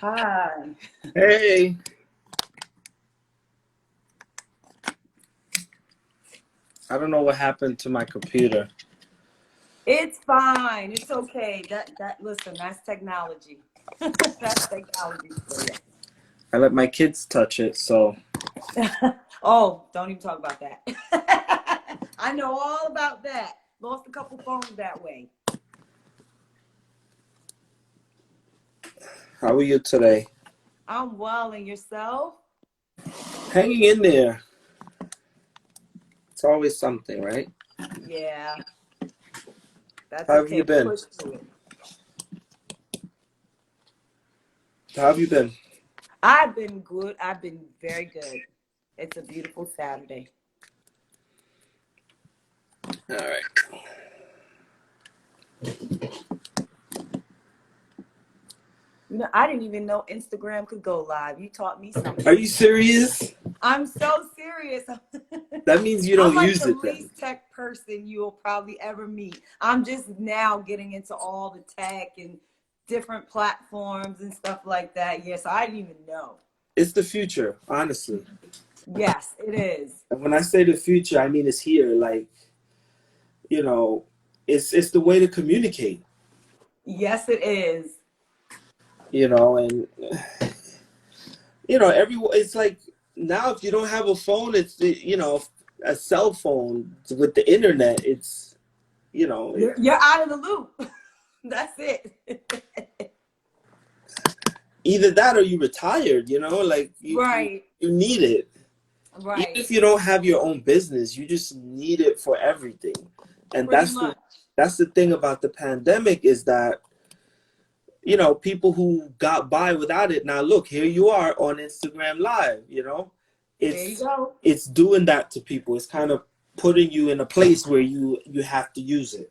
Hi. Hey, I don't know what happened to my computer. It's fine. It's okay. Listen, that's technology. That's technology for you. I let my kids touch it, so Oh, don't even talk about that. I know all about that. Lost a couple phones that way. how are you today? I'm well, and yourself? Hanging in there. It's always something, right? Yeah, that's How have okay. you been? Push through it. How have you been? I've been good. I've been very good. It's a beautiful Saturday. All right. I didn't even know Instagram could go live. You taught me Are something. you serious? I'm so serious. That means you I'm don't like use the it then. least tech person you will probably ever meet. I'm just now getting into all the tech and different platforms and stuff like that. Yes, I didn't even know. It's the future, honestly. Yes, it is. And when I say the future, I mean it's here. Like, you know, it's the way to communicate, Yes, it is. and everyone. It's like now if you don't have a phone, a cell phone with the internet. It's you know it, You're out of the loop. That's it. either that or you retired. Like Right, you need it. Even right. if you don't have your own business, you just need it for everything. And Pretty much. that's the thing about the pandemic is that people who got by without it, now look, here you are on Instagram Live. There you It's go. it's doing that to people. It's kind of putting you in a place where you have to use it.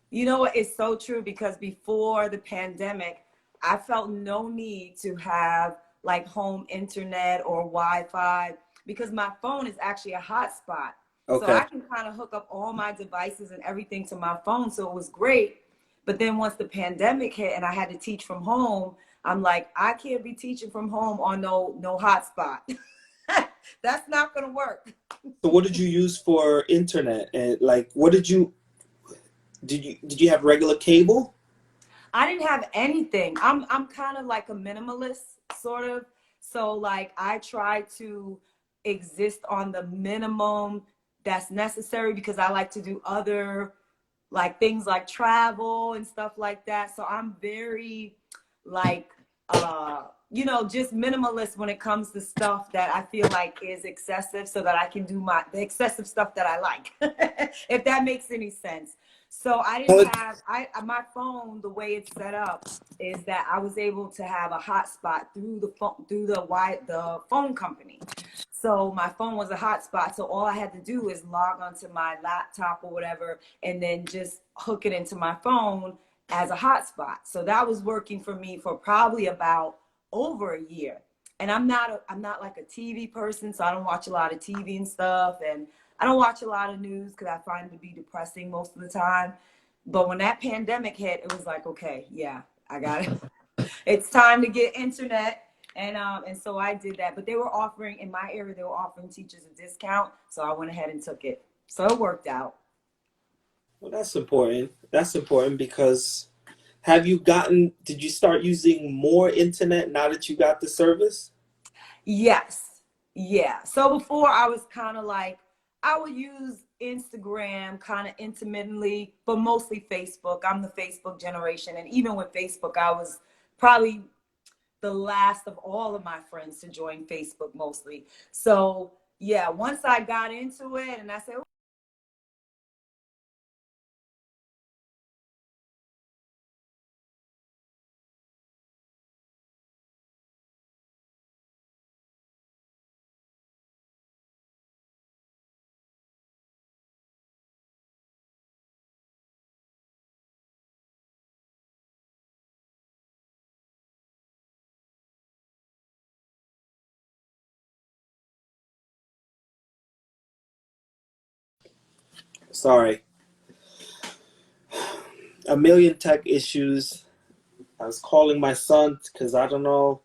You know what? It's so true because before the pandemic, I felt no need to have like home internet or Wi-Fi because my phone is actually a hotspot. So Okay. I can kind of hook up all my devices and everything to my phone. So it was great. But then once the pandemic hit and I had to teach from home, I'm like, I can't be teaching from home on no hotspot. That's not gonna work. So what did you use for internet? And like what did you have regular cable? I didn't have anything. I'm kind of like a minimalist sort of. So like I try to exist on the minimum that's necessary because I like to do other like things like travel and stuff like that. So I'm very like just minimalist when it comes to stuff that I feel like is excessive so that I can do the excessive stuff that I like. If that makes any sense. So I didn't Well, have my phone, the way it's set up is that I was able to have a hotspot through the phone through the phone company. So my phone was a hotspot. So all I had to do is log onto my laptop or whatever and then just hook it into my phone as a hotspot. So that was working for me for probably about over a year. And I'm not like a TV person, so I don't watch a lot of TV and stuff, and I don't watch a lot of news because I find it to be depressing most of the time. But when that pandemic hit, it was like, okay, yeah, I got it. It's time to get internet. And so I did that. But they were offering in my area, they were offering teachers a discount. So I went ahead and took it. So it worked out. that's important. That's important because did you start using more internet now that you got the service? Yes. Yeah. So before I was kind of like, I would use Instagram kind of intermittently, but mostly Facebook. I'm the Facebook generation. And even with Facebook, I was probably the last of all of my friends to join Facebook mostly. So yeah, once I got into it and I said, Sorry. A million tech issues. I was calling my son because I don't know,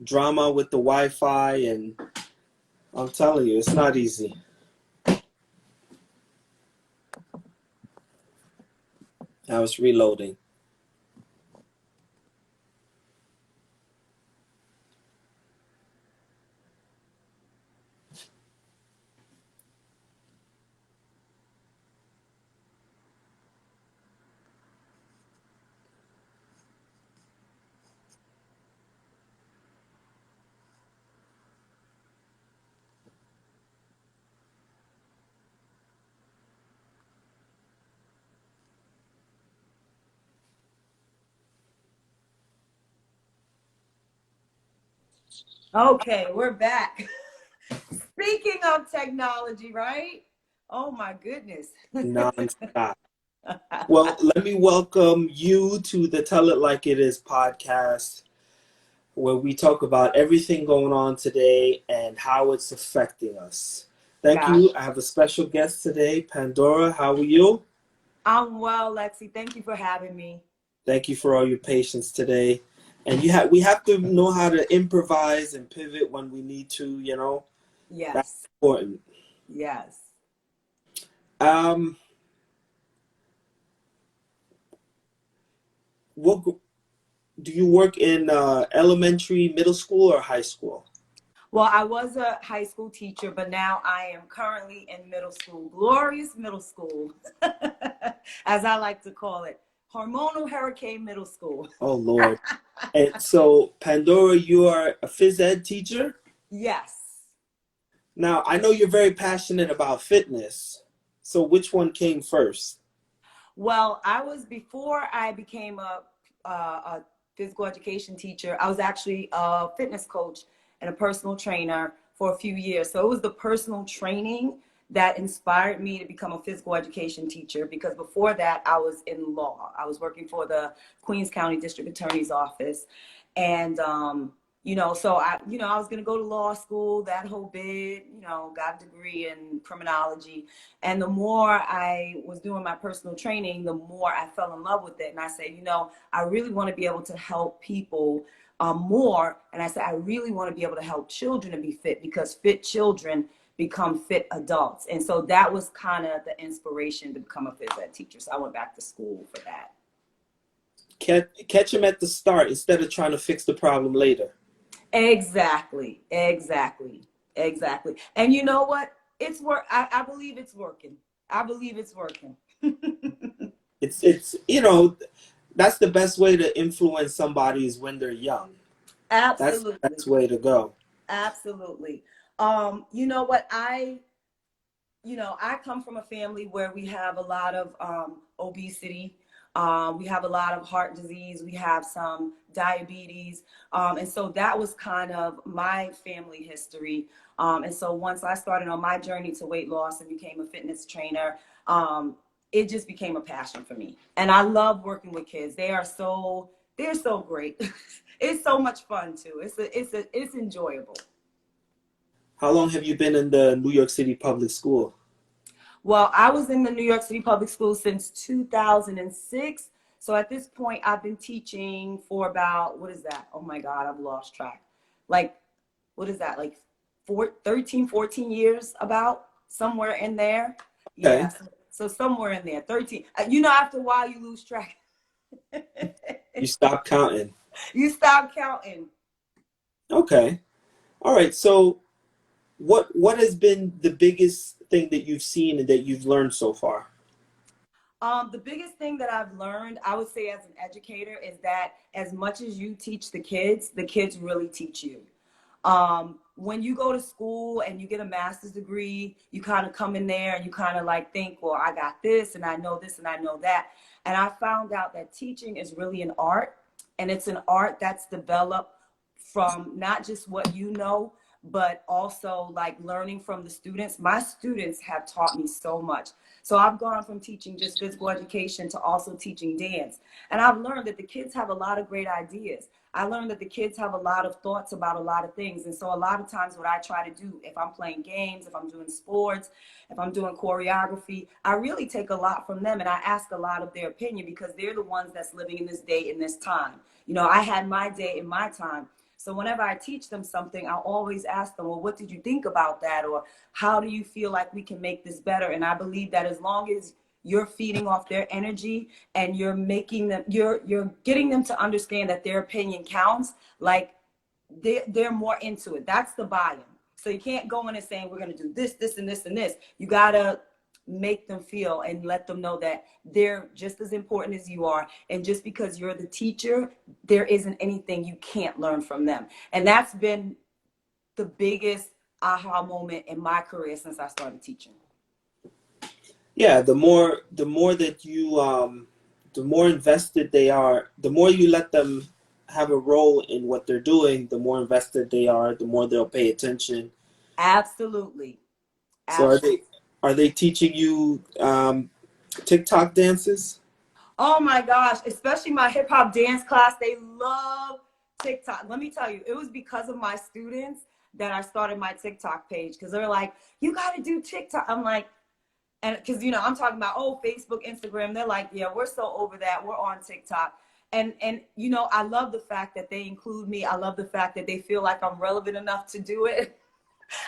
drama with the Wi-Fi, and I'm telling you, it's not easy. I was reloading. Okay, we're back. Speaking of technology, right? Oh my goodness. Non-stop. Well, let me welcome you to the Tell It Like It Is podcast, where we talk about everything going on today and how it's affecting us. Thank Gosh. you. I have a special guest today, Pandora. How are you? I'm well, Lexi. Thank you for having me. Thank you for all your patience today. And we have to know how to improvise and pivot when we need to, you know. That's Yes. important. Yes. Um, what do you work in, elementary, middle school, or high school? Well, I was a high school teacher, but now I am currently in middle school, glorious middle school, as I like to call it, hormonal hurricane middle school. Oh Lord. And so, Pandora, you are a phys ed teacher? Yes. Now, I know you're very passionate about fitness. So which one came first? Well, before I became a physical education teacher, I was actually a fitness coach and a personal trainer for a few years. So it was the personal training that inspired me to become a physical education teacher, because before that I was in law. I was working for the Queens County District Attorney's Office. And so I was going to go to law school, that whole bit, got a degree in criminology. And the more I was doing my personal training, the more I fell in love with it. And I said, I really want to be able to help people more. And I said, I really want to be able to help children to be fit, because fit children become fit adults. And so that was kind of the inspiration to become a phys ed teacher. So I went back to school for that. Catch him at the start instead of trying to fix the problem later. Exactly. And you know what? I believe it's working. I believe it's working. It's that's the best way to influence somebody is when they're young. Absolutely. That's the best way to go. Absolutely. You know what? I come from a family where we have a lot of obesity. We have a lot of heart disease. We have some diabetes. And so that was kind of my family history. And so once I started on my journey to weight loss and became a fitness trainer, it just became a passion for me. And I love working with kids. They're so great. It's so much fun too. It's enjoyable. How long have you been in the New York City public school? Well, I was in the New York City public schools since 2006. So at this point, I've been teaching for about, what is that? Oh my God, I've lost track. Like, what is that? Like 13, 14 years, about somewhere in there. Okay. Yeah. So somewhere in there, 13. After a while, you lose track. You stop counting. You stop counting. Okay. All right. So what has been the biggest thing that you've seen and that you've learned so far? The biggest thing that I've learned, I would say as an educator, is that as much as you teach the kids really teach you. When you go to school and you get a master's degree, you kind of come in there and you kind of like think, well, I got this and I know this and I know that. And I found out that teaching is really an art, and it's an art that's developed from not just what you know, but also like learning from the students. My students have taught me so much. So I've gone from teaching just physical education to also teaching dance. And I've learned that the kids have a lot of great ideas. I learned that the kids have a lot of thoughts about a lot of things. And so a lot of times what I try to do, if I'm playing games, if I'm doing sports, if I'm doing choreography, I really take a lot from them, and I ask a lot of their opinion, because they're the ones that's living in this day, in this time. You know, I had my day in my time. So whenever I teach them something, I'll always ask them, well, what did you think about that? Or how do you feel like we can make this better? And I believe that as long as you're feeding off their energy and you're making them, you're getting them to understand that their opinion counts, like they're more into it. That's the buy-in. So you can't go in and saying, we're going to do this, this, and this, and this. You got to make them feel and let them know that they're just as important as you are. And just because you're the teacher, there isn't anything you can't learn from them. And that's been the biggest aha moment in my career since I started teaching. Yeah, the more that you the more invested they are, the more you let them have a role in what they're doing, the more invested they are, the more they'll pay attention. Absolutely. So are they teaching you TikTok dances? Oh my gosh, especially my hip hop dance class, they love TikTok. Let me tell you, it was because of my students that I started my TikTok page, because they're like, you got to do TikTok. I'm like, and because, you know, I'm talking about, oh, Facebook, Instagram. They're like, yeah, we're so over that. We're on TikTok. And you know, I love the fact that they include me. I love the fact that they feel like I'm relevant enough to do it.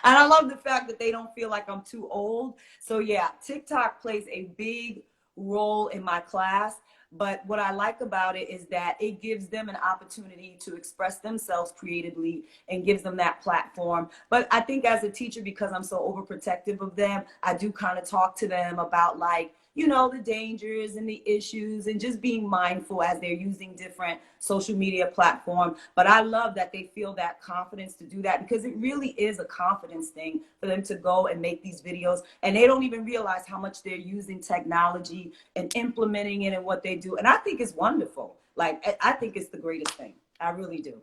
And I love the fact that they don't feel like I'm too old. So yeah, TikTok plays a big role in my class. But what I like about it is that it gives them an opportunity to express themselves creatively and gives them that platform. But I think as a teacher, because I'm so overprotective of them, I do kind of talk to them about, like, you know, the dangers and the issues, and just being mindful as they're using different social media platforms. But I love that they feel that confidence to do that, because it really is a confidence thing for them to go and make these videos, and they don't even realize how much they're using technology and implementing it in what they do. And I think it's wonderful. Like, I think it's the greatest thing. I really do.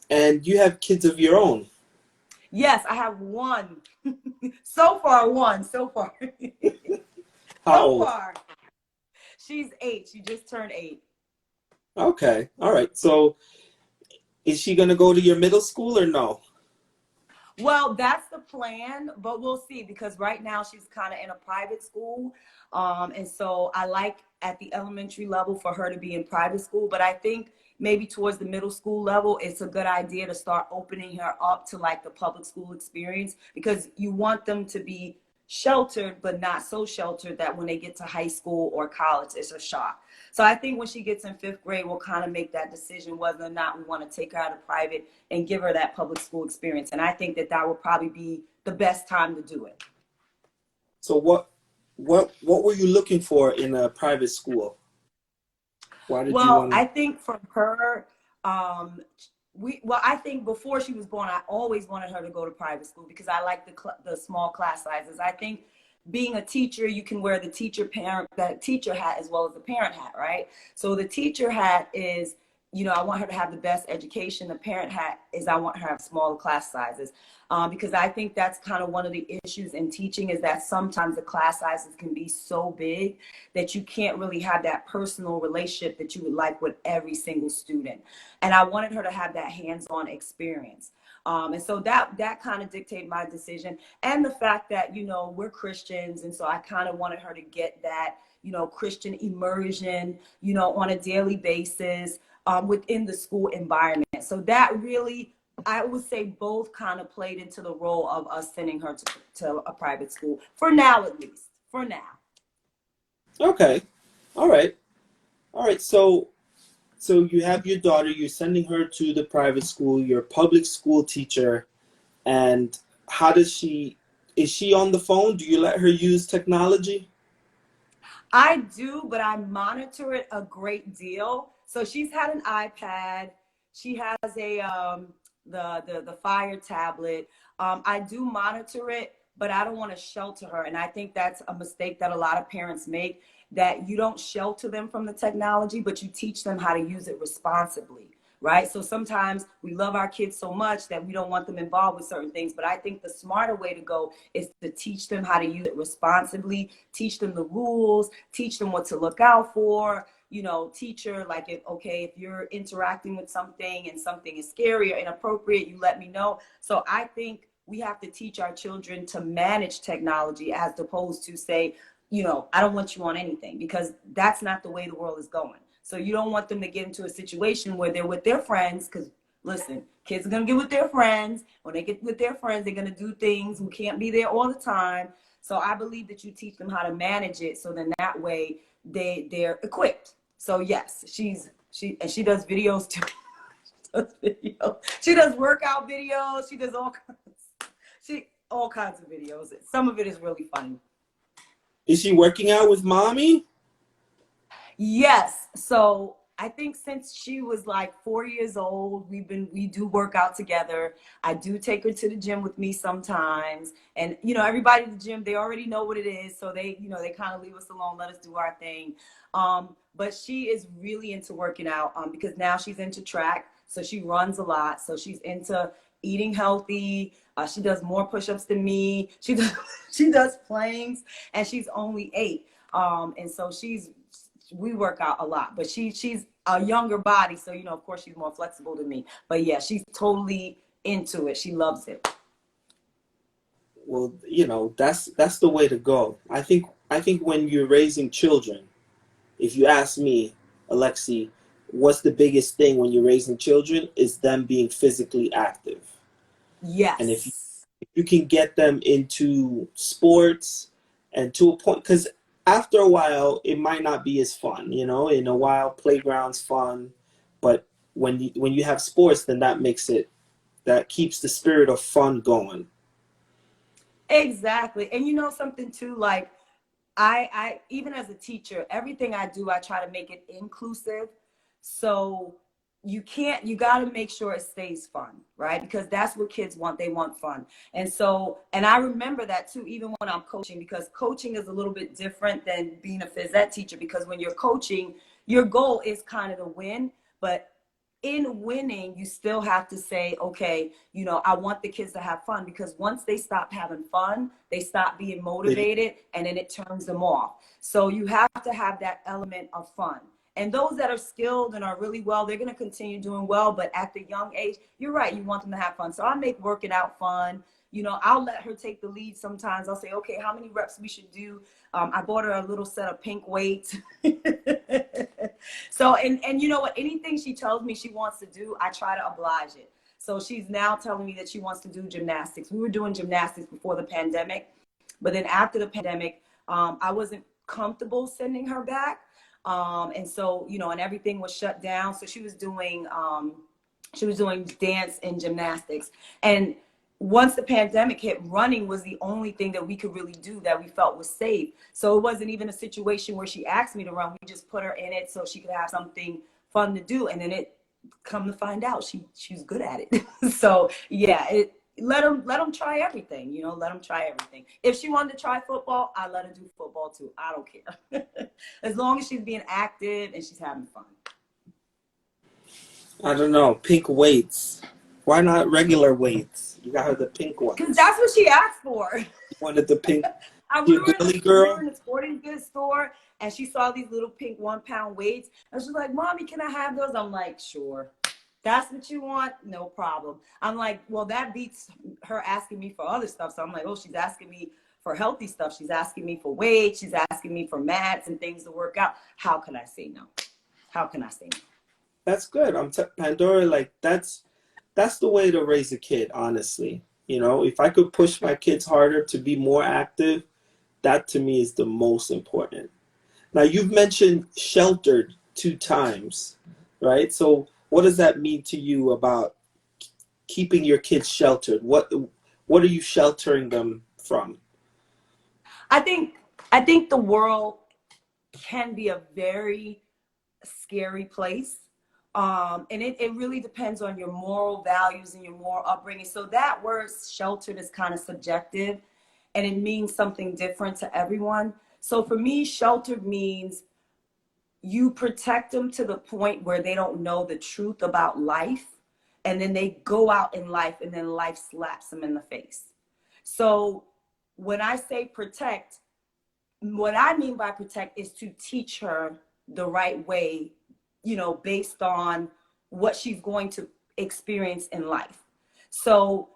And you have kids of your own. Yes, I have one. So far, one. So far. How So old? far. She's 8. She just turned 8. Okay. All right. So is she going to go to your middle school or no? Well, that's the plan, but we'll see, because right now she's kind of in a private school. And so I like at the elementary level for her to be in private school, but I think maybe towards the middle school level, it's a good idea to start opening her up to like the public school experience, because you want them to be sheltered, but not so sheltered that when they get to high school or college, it's a shock. So I think when she gets in 5th grade, we'll kind of make that decision whether or not we want to take her out of private and give her that public school experience. And I think that that would probably be the best time to do it. So what were you looking for in a private school? Why did you Well, want to? I think for her, I think before she was born, I always wanted her to go to private school, because I like the small class sizes. I think being a teacher, you can wear the teacher hat as well as the parent hat, right? So the teacher hat is, you know, I want her to have the best education. The parent hat is I want her to have smaller class sizes, because I think that's kind of one of the issues in teaching, is that sometimes the class sizes can be so big that you can't really have that personal relationship that you would like with every single student. And I wanted her to have that hands-on experience. And so that kind of dictated my decision. And the fact that, you know, we're Christians. And so I kind of wanted her to get that, you know, Christian immersion, you know, on a daily basis within the school environment. So that really, I would say both kind of played into the role of us sending her to a private school, for now, at least, for now. Okay. All right. All right. So you have your daughter, you're sending her to the private school, you're a public school teacher, and is she on the phone? Do you let her use technology? I do, but I monitor it a great deal. So she's had an iPad. She has a the Fire tablet. I do monitor it, but I don't want to shelter her. And I think that's a mistake that a lot of parents make, that you don't shelter them from the technology, but you teach them how to use it responsibly. Right. So sometimes we love our kids so much that we don't want them involved with certain things. But I think the smarter way to go is to teach them how to use it responsibly, teach them the rules, teach them what to look out for, teach her, like, if you're interacting with something and something is scary or inappropriate, you let me know. So I think we have to teach our children to manage technology as opposed to say, I don't want you on anything, because that's not the way the world is going. So you don't want them to get into a situation where they're with their friends, because listen, kids are going to get with their friends. When they get with their friends, they're going to do things who can't be there all the time. So I believe that you teach them how to manage it, so then that way they're equipped. So yes, she does videos too. She does workout videos. She does all kinds of videos. Some of it is really funny. Is she working out with mommy? Yes. So I think since she was like 4 years old, we do work out together. I do take her to the gym with me sometimes. And, everybody in the gym, they already know what it is. So they kind of leave us alone, let us do our thing. But she is really into working out because now she's into track. So she runs a lot. So she's into eating healthy. She does more push-ups than me. She does planks, and she's only 8. And so we work out a lot, but she's a younger body. So, of course she's more flexible than me, but yeah, she's totally into it. She loves it. Well, that's the way to go. I think when you're raising children, if you ask me, Alexi, what's the biggest thing when you're raising children is them being physically active. Yes. And if you can get them into sports and to a point, because after a while, it might not be as fun, in a while, playground's fun, but when you have sports, then that keeps the spirit of fun going. Exactly. And something too, like I even as a teacher, everything I do, I try to make it inclusive. So you got to make sure it stays fun, right? Because that's what kids want. They want fun. And I remember that too, even when I'm coaching, because coaching is a little bit different than being a phys ed teacher, because when you're coaching, your goal is kind of to win, but in winning, you still have to say, okay, I want the kids to have fun, because once they stop having fun, they stop being motivated, and then it turns them off. So you have to have that element of fun. And those that are skilled and are really well, they're going to continue doing well. But at the young age, you're right, you want them to have fun. So I make working out fun. I'll let her take the lead sometimes. I'll say, okay, how many reps we should do? I bought her a little set of pink weights. So, and you know what? Anything she tells me she wants to do, I try to oblige it. So she's now telling me that she wants to do gymnastics. We were doing gymnastics before the pandemic. But then after the pandemic, I wasn't comfortable sending her back. And so, and everything was shut down. So she was doing dance and gymnastics. And once the pandemic hit, running was the only thing that we could really do that we felt was safe. So it wasn't even a situation where she asked me to run. We just put her in it so she could have something fun to do. And then come to find out, she's good at it. So yeah, let them try everything, let them try everything. If she wanted to try football, I let her do football too. I don't care. As long as she's being active and she's having fun. I don't know, pink weights. Why not regular weights? You got her the pink ones. Because that's what she asked for. You wanted the pink. We were in the sporting goods store, and she saw these little pink 1-pound weights. And she's like, Mommy, can I have those? I'm like, sure. That's what you want? No problem. I'm like, well, that beats her asking me for other stuff. So I'm like, oh, she's asking me for healthy stuff. She's asking me for weights. She's asking me for mats and things to work out. How can I say no? How can I say no? That's good. Pandora, like that's the way to raise a kid, honestly. If I could push my kids harder to be more active, that to me is the most important. Now, you've mentioned sheltered 2 times, right? So what does that mean to you about keeping your kids sheltered? What are you sheltering them from? I think the world can be a very scary place. And it really depends on your moral values and your moral upbringing. So that word sheltered is kind of subjective, and it means something different to everyone. So for me, sheltered means you protect them to the point where they don't know the truth about life, and then they go out in life, and then life slaps them in the face. So when I say protect, what I mean by protect is to teach her the right way, you know, based on what she's going to experience in life. So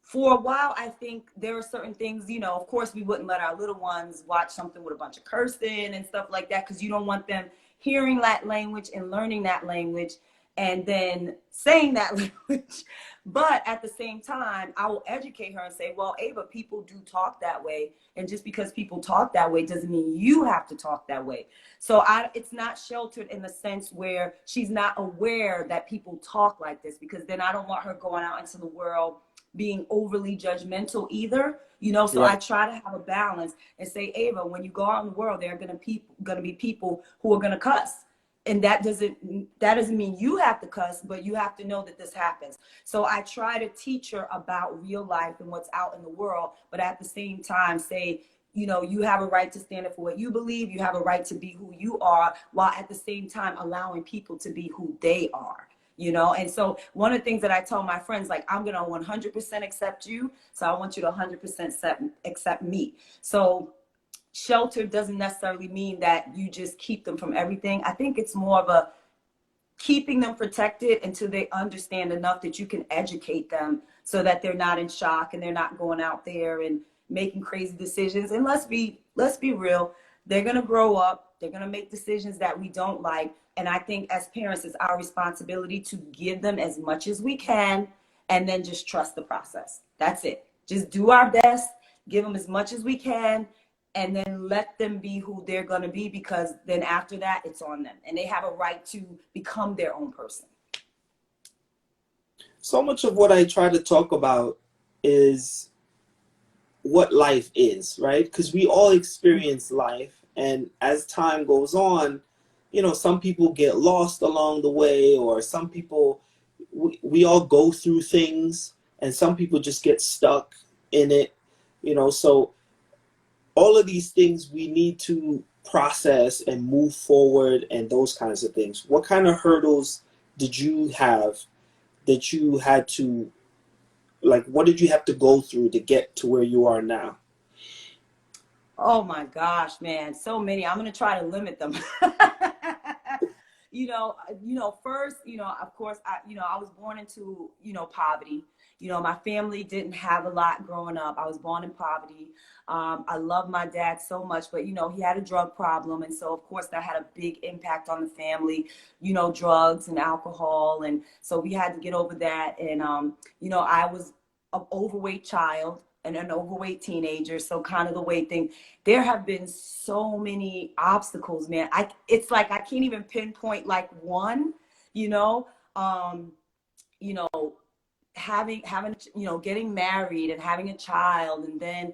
for a while, I think there are certain things, you know, of course, we wouldn't let our little ones watch something with a bunch of cursing and stuff like that, because you don't want them hearing that language and learning that language and then saying that language. But at the same time, I will educate her and say, well, Ava, people do talk that way. And just because people talk that way doesn't mean you have to talk that way. So it's not sheltered in the sense where she's not aware that people talk like this, because then I don't want her going out into the world being overly judgmental either, you know. So I try to have a balance and say, Ava, when you go out in the world, there are going to be people who are going to cuss. And that doesn't mean you have to cuss, but you have to know that this happens. So I try to teach her about real life and what's out in the world, but at the same time say, you know, you have a right to stand up for what you believe. You have a right to be who you are, while at the same time allowing people to be who they are. You know, and so one of the things that I tell my friends, like, I'm going to 100% accept you. So I want you to 100% accept me. So shelter doesn't necessarily mean that you just keep them from everything. I think it's more of a keeping them protected until they understand enough that you can educate them so that they're not in shock and they're not going out there and making crazy decisions. And let's be real. They're going to grow up. They're going to make decisions that we don't like. And I think as parents, it's our responsibility to give them as much as we can and then just trust the process. That's it. Just do our best, give them as much as we can, and then let them be who they're going to be, because then after that, it's on them. And they have a right to become their own person. So much of what I try to talk about is what life is, right? Because we all experience life. And as time goes on, you know, some people get lost along the way, or some people, we all go through things, and some people just get stuck in it, you know. So all of these things we need to process and move forward and those kinds of things. What kind of hurdles did you have that you had to, like, what did you have to go through to get to where you are now? Oh my gosh, man, so many. I'm going to try to limit them. First, of course, I was born into, poverty. My family didn't have a lot growing up. I was born in poverty. I love my dad so much, but, he had a drug problem. And so, of course, that had a big impact on the family, drugs and alcohol. And so we had to get over that. And, I was an overweight child and an overweight teenager. So kind of the way there have been so many obstacles, man. It's like, I can't even pinpoint like one, having, getting married and having a child, and then,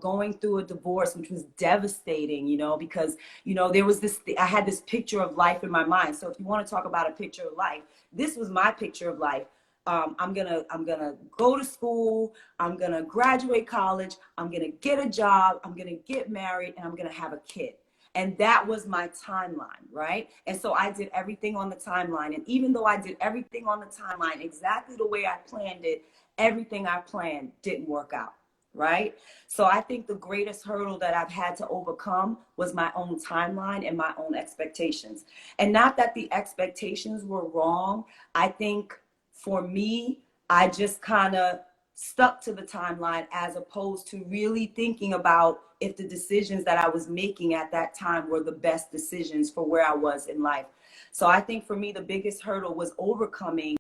going through a divorce, which was devastating, because, there was I had this picture of life in my mind. So if you want to talk about a picture of life, this was my picture of life. I'm gonna go to school, I'm gonna graduate college, I'm gonna get a job, I'm gonna get married, and I'm gonna have a kid. And that was my timeline, right? And so I did everything on the timeline. And even though I did everything on the timeline exactly the way I planned it, everything I planned didn't work out, right? So I think the greatest hurdle that I've had to overcome was my own timeline and my own expectations. And not that the expectations were wrong. I think for me, I just kind of stuck to the timeline, as opposed to really thinking about if the decisions that I was making at that time were the best decisions for where I was in life. So I think for me, the biggest hurdle was overcoming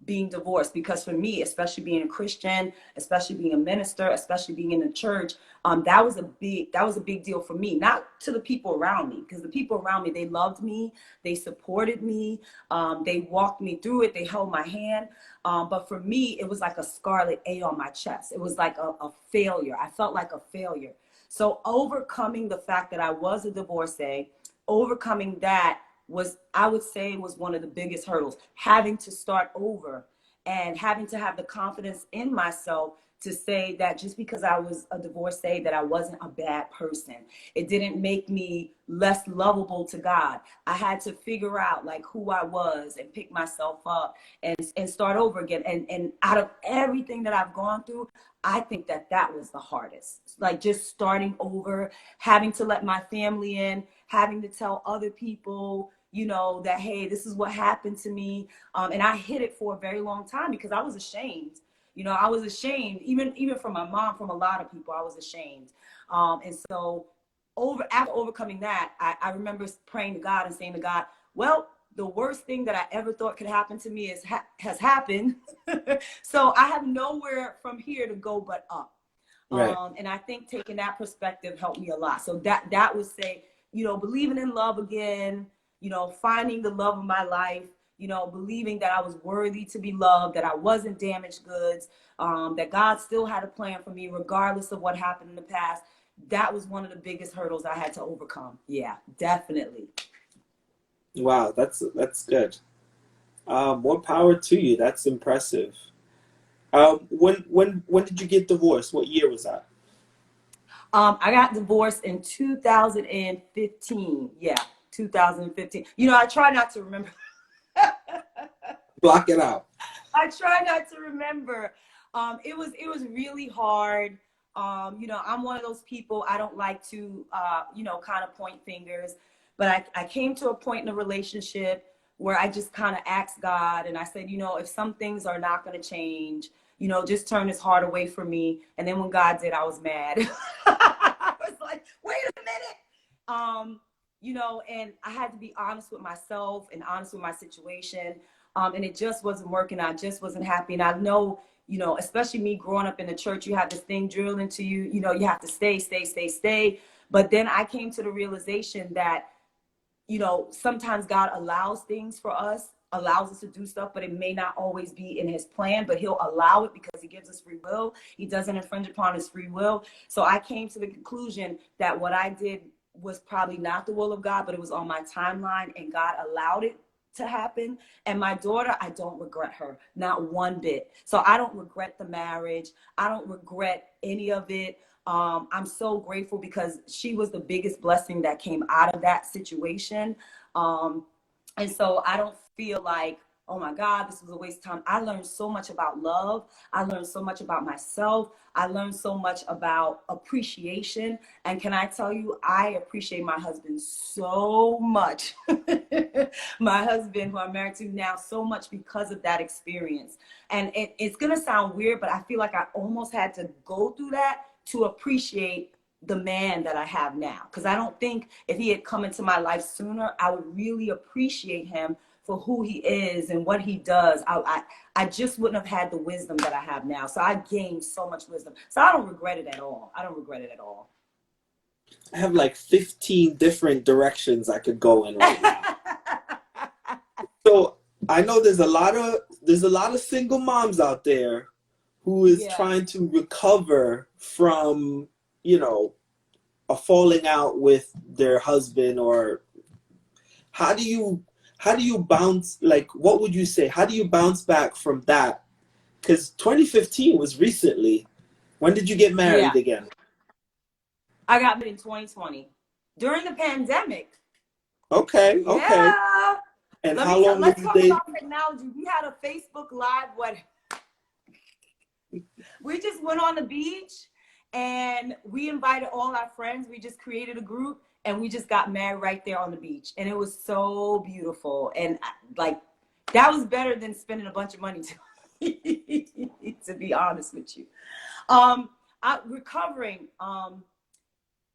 being divorced, because for me, especially being a Christian, especially being a minister, especially being in the church, that was a big deal for me. Not to the people around me, because the people around me, they loved me, they supported me, they walked me through it, they held my hand. But for me, it was like a scarlet A on my chest. It was like a failure. I felt like a failure. So overcoming the fact that I was a divorcee, overcoming that I would say was one of the biggest hurdles. Having to start over and having to have the confidence in myself to say that just because I was a divorcee, that I wasn't a bad person. It didn't make me less lovable to God. I had to figure out like who I was and pick myself up and start over again. And out of everything that I've gone through, I think that that was the hardest. Like just starting over, having to let my family in, having to tell other people, you know, that, hey, this is what happened to me. And I hid it for a very long time because I was ashamed. You know, I was ashamed, even from my mom, from a lot of people, I was ashamed. And so after overcoming that, I remember praying to God and saying to God, well, the worst thing that I ever thought could happen to me has happened. So I have nowhere from here to go but up. Right. And I think taking that perspective helped me a lot. So that would say, you know, believing in love again, you know, finding the love of my life, you know, believing that I was worthy to be loved, that I wasn't damaged goods, that God still had a plan for me, regardless of what happened in the past. That was one of the biggest hurdles I had to overcome. Yeah, definitely. Wow, that's good. More power to you. That's impressive. When did you get divorced? What year was that? I got divorced in 2015. Yeah, 2015. You know, I try not to remember. Block it out. I try not to remember. It was really hard. You know, I'm one of those people, I don't like to, you know, kind of point fingers. But I came to a point in a relationship where I just kind of asked God and I said, you know, if some things are not going to change, you know, just turn this heart away from me. And then when God did, I was mad. I was like, wait a minute. You know, and I had to be honest with myself and honest with my situation. And it just wasn't working. I just wasn't happy. And I know, you know, especially me growing up in the church, you have this thing drilled into you, you know, you have to stay. But then I came to the realization that, you know, sometimes God allows things for us, allows us to do stuff, but it may not always be in his plan, but he'll allow it because he gives us free will. He doesn't infringe upon his free will. So I came to the conclusion that what I did was probably not the will of God, but it was on my timeline and God allowed it to happen. And my daughter, I don't regret her, not one bit. So I don't regret the marriage. I don't regret any of it. I'm so grateful because she was the biggest blessing that came out of that situation. And so I don't feel like, oh my God, this was a waste of time. I learned so much about love. I learned so much about myself. I learned so much about appreciation. And can I tell you, I appreciate my husband so much. My husband, who I'm married to now, so much because of that experience. And it's going to sound weird, but I feel like I almost had to go through that to appreciate the man that I have now. Because I don't think if he had come into my life sooner, I would really appreciate him for who he is and what he does. I just wouldn't have had the wisdom that I have now. So I gained so much wisdom. So I don't regret it at all. I don't regret it at all. I have like 15 different directions I could go in right now. So I know there's a lot of single moms out there who is trying to recover from, you know, a falling out with their husband. Or how do you bounce, like, what would you say? How do you bounce back from that? Because 2015 was recently. When did you get married again? I got married in 2020 during the pandemic. Okay. And how long let's talk about technology. We had a Facebook Live wedding. We just went on the beach and we invited all our friends. We just created a group and we just got married right there on the beach. And it was so beautiful. And like, that was better than spending a bunch of money to be honest with you. Recovering.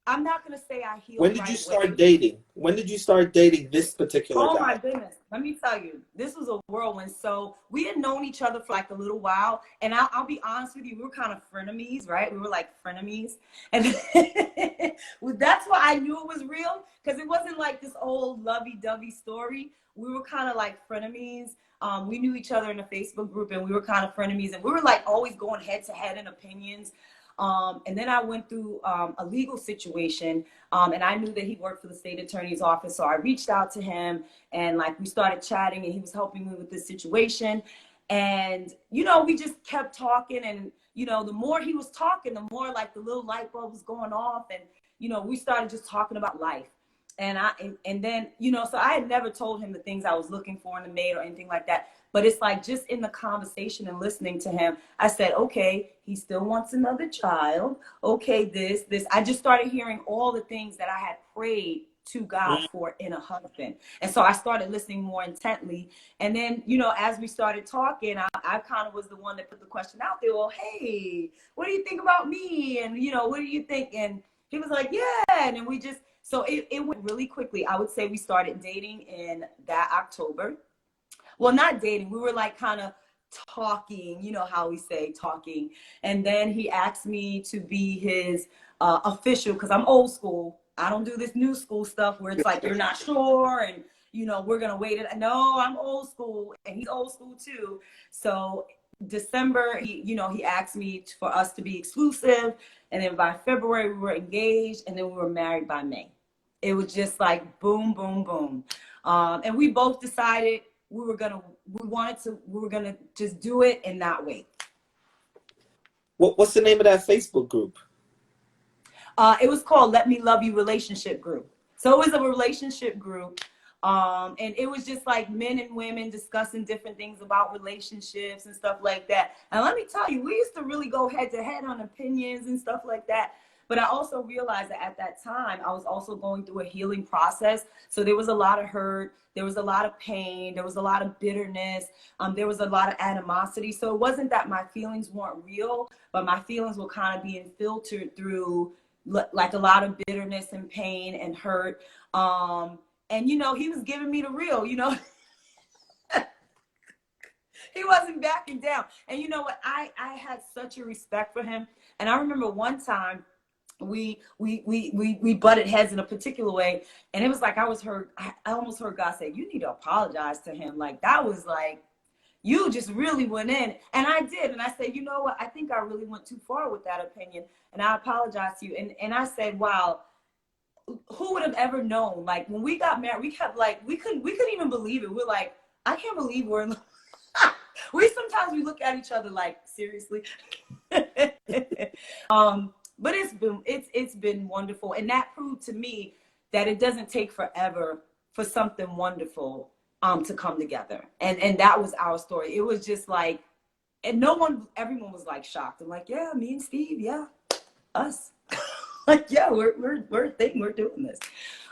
I'm not going to say I healed. When did you start dating? When did you start dating this particular guy? Oh my goodness. Let me tell you, this was a whirlwind. So we had known each other for like a little while. And I'll be honest with you, we were kind of frenemies, right? We were like frenemies. And that's why I knew it was real, because it wasn't like this old lovey-dovey story. We were kind of like frenemies. We knew each other in a Facebook group and we were kind of frenemies. And we were like always going head to head in opinions. And then I went through a legal situation, and I knew that he worked for the state attorney's office. So I reached out to him and like we started chatting and he was helping me with this situation. And, you know, we just kept talking. And, you know, the more he was talking, the more like the little light bulb was going off. And, you know, we started just talking about life. And then, you know, so I had never told him the things I was looking for in a mate or anything like that. But it's like just in the conversation and listening to him, I said, okay, he still wants another child. Okay, this. I just started hearing all the things that I had prayed to God for in a husband. And so I started listening more intently. And then, you know, as we started talking, I kind of was the one that put the question out there. Well, hey, what do you think about me? And, you know, what do you think? And he was like, yeah. And then we just, so it went really quickly. I would say we started dating in that October. Well, not dating. We were like kind of talking, you know how we say talking. And then he asked me to be his official, because I'm old school. I don't do this new school stuff where it's like, you're not sure. And, you know, we're going to wait. No, I'm old school. And he's old school too. So December, he asked me for us to be exclusive. And then by February, we were engaged. And then we were married by May. It was just like boom, boom, boom. And we both decided we were gonna just do it and not wait. What's the name of that Facebook group? It was called Let Me Love You Relationship Group. So it was a relationship group. And it was just like men and women discussing different things about relationships and stuff like that. And let me tell you, we used to really go head to head on opinions and stuff like that. But I also realized that at that time, I was also going through a healing process. So there was a lot of hurt. There was a lot of pain. There was a lot of bitterness. There was a lot of animosity. So it wasn't that my feelings weren't real, but my feelings were kind of being filtered through like a lot of bitterness and pain and hurt. And, you know, he was giving me the real, you know. He wasn't backing down. And you know what? I had such a respect for him. And I remember one time, we butted heads in a particular way, and it was like I almost heard God say, you need to apologize to him. Like that was like, you just really went in. And I did. And I said, you know what, I think I really went too far with that opinion, and I apologize to you. And I said, wow, who would have ever known? Like when we got married, we kept like, we couldn't even believe it. We're like, I can't believe we're in the sometimes we look at each other like, seriously. But it's been wonderful. And that proved to me that it doesn't take forever for something wonderful to come together. And that was our story. It was just like, and everyone was like shocked. I'm like, yeah, me and Steve, yeah, us. Like, yeah, we're a thing, we're doing this.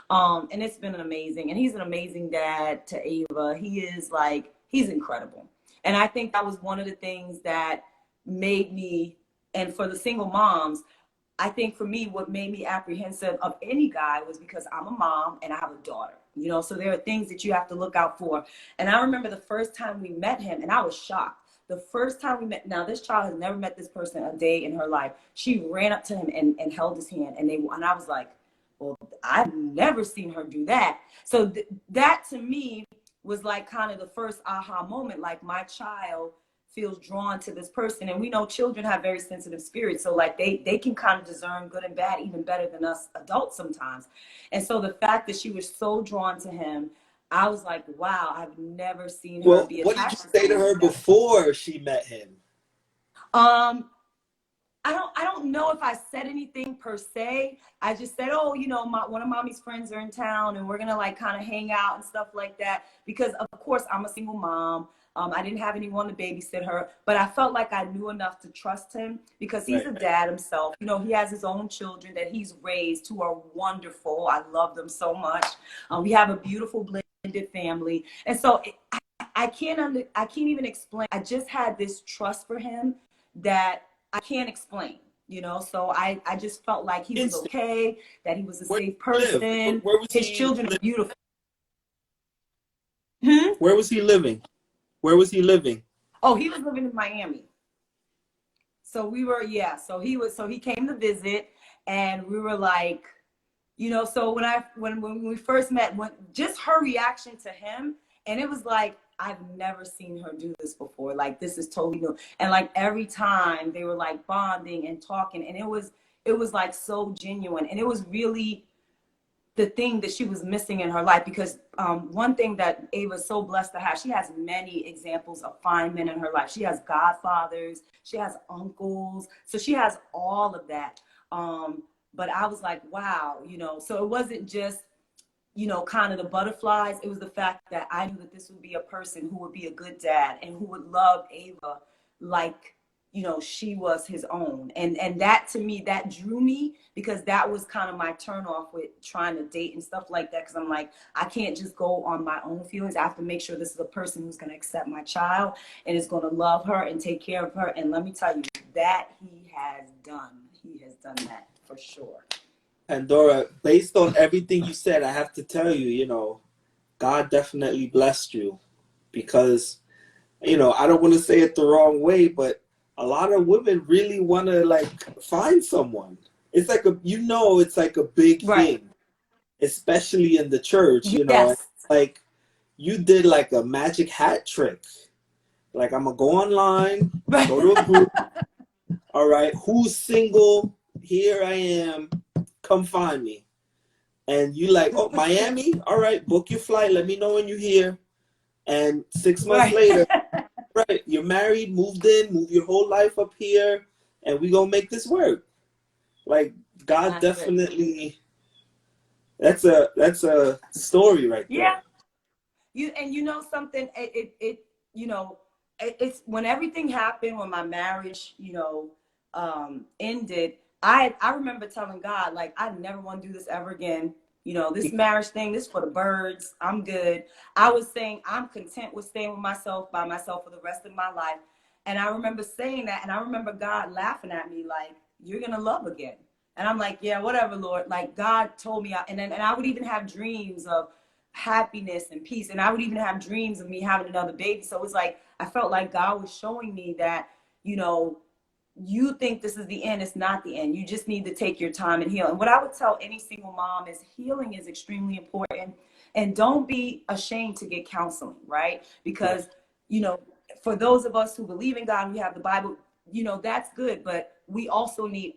And it's been amazing. And he's an amazing dad to Ava. He's incredible. And I think that was one of the things that made me, and for the single moms, I think for me, what made me apprehensive of any guy was because I'm a mom and I have a daughter, you know, so there are things that you have to look out for. And I remember the first time we met him, and I was shocked. The first time we met, now this child has never met this person a day in her life. She ran up to him and held his hand, and I was like, well, I've never seen her do that. So that to me was like kind of the first aha moment, like my child feels drawn to this person. And we know children have very sensitive spirits. So like they can kind of discern good and bad even better than us adults sometimes. And so the fact that she was so drawn to him, I was like, wow, I've never seen her be attached. What did you say to her before she met him? I don't know if I said anything per se. I just said, oh, you know, one of mommy's friends are in town and we're going to like kind of hang out and stuff like that. Because of course I'm a single mom. I didn't have anyone to babysit her, but I felt like I knew enough to trust him because he's a dad himself. You know, he has his own children that he's raised who are wonderful. I love them so much. We have a beautiful blended family. And so I can't even explain. I just had this trust for him that I can't explain, you know, so I just felt like he was okay, that he was a safe person. His children are beautiful. Where was he living? Where was he living? Oh, he was living in Miami. So we were, so he came to visit, and we were like, you know, so when we first met, just her reaction to him, and it was like, I've never seen her do this before. Like, this is totally new. And like every time they were like bonding and talking, and it was like so genuine. And it was really, the thing that she was missing in her life. Because one thing that Ava's so blessed to have, she has many examples of fine men in her life. She has godfathers, she has uncles, so she has all of that. But I was like, wow, you know, so it wasn't just, you know, kind of the butterflies. It was the fact that I knew that this would be a person who would be a good dad and who would love Ava like, you know, she was his own. And that, to me, that drew me, because that was kind of my turn off with trying to date and stuff like that. Because I'm like, I can't just go on my own feelings. I have to make sure this is a person who's going to accept my child and is going to love her and take care of her. And let me tell you, that he has done. He has done that for sure. Pandora, based on everything you said, I have to tell you, you know, God definitely blessed you, because, you know, I don't want to say it the wrong way, but a lot of women really want to like find someone. It's like it's like a big thing, especially in the church, you know, and like you did like a magic hat trick. Like, I'm going to go online, go to a group. All right, who's single? Here I am. Come find me. And you like, oh, Miami? All right, book your flight. Let me know when you're here. And 6 months later, right, you're married, moved in, move your whole life up here, and we gonna make this work. Like, God definitely, that's a story right there. Yeah. You know something, you know, it's when everything happened, when my marriage, you know, ended, I remember telling God, like, I never want to do this ever again. You know, this marriage thing, this for the birds. I'm good. I was saying I'm content with staying with myself, by myself, for the rest of my life. And I remember saying that, and I remember God laughing at me like, you're going to love again. And I'm like, yeah, whatever, Lord. Like, God told me, and I would even have dreams of happiness and peace. And I would even have dreams of me having another baby. So it was like, I felt like God was showing me that, you know, you think this is the end. It's not the end. You just need to take your time and heal. And what I would tell any single mom is healing is extremely important. And don't be ashamed to get counseling, right? Because, you know, for those of us who believe in God, we have the Bible, you know, that's good. But we also need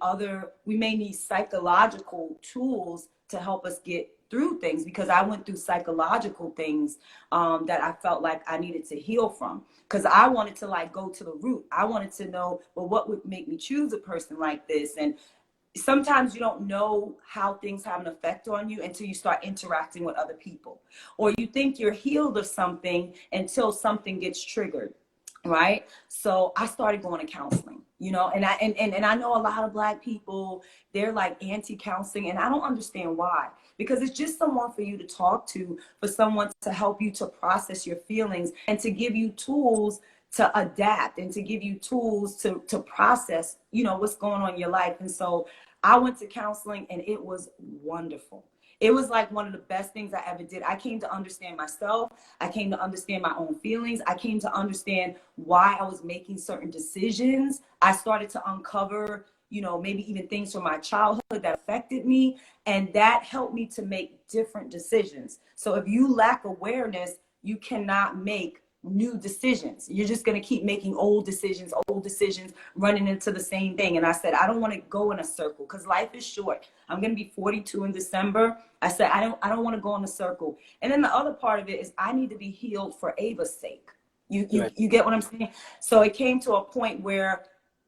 we may need psychological tools to help us get through things, because I went through psychological things that I felt like I needed to heal from, because I wanted to like go to the root. I wanted to know, well, what would make me choose a person like this? And sometimes you don't know how things have an effect on you until you start interacting with other people, or you think you're healed of something until something gets triggered. Right. So I started going to counseling, you know, and I know a lot of Black people, they're like anti-counseling, and I don't understand why, because it's just someone for you to talk to, for someone to help you to process your feelings and to give you tools to adapt and to give you tools to process, you know, what's going on in your life. And so I went to counseling, and it was wonderful. It was like one of the best things I ever did. I came to understand myself. I came to understand my own feelings. I came to understand why I was making certain decisions. I started to uncover, you know, maybe even things from my childhood that affected me. And that helped me to make different decisions. So if you lack awareness, you cannot make new decisions. You're just going to keep making old decisions, running into the same thing. And I said, I don't want to go in a circle, because life is short. I'm going to be 42 in December. I said, I don't want to go in a circle. And then the other part of it is I need to be healed for Ava's sake. You get what I'm saying? So it came to a point where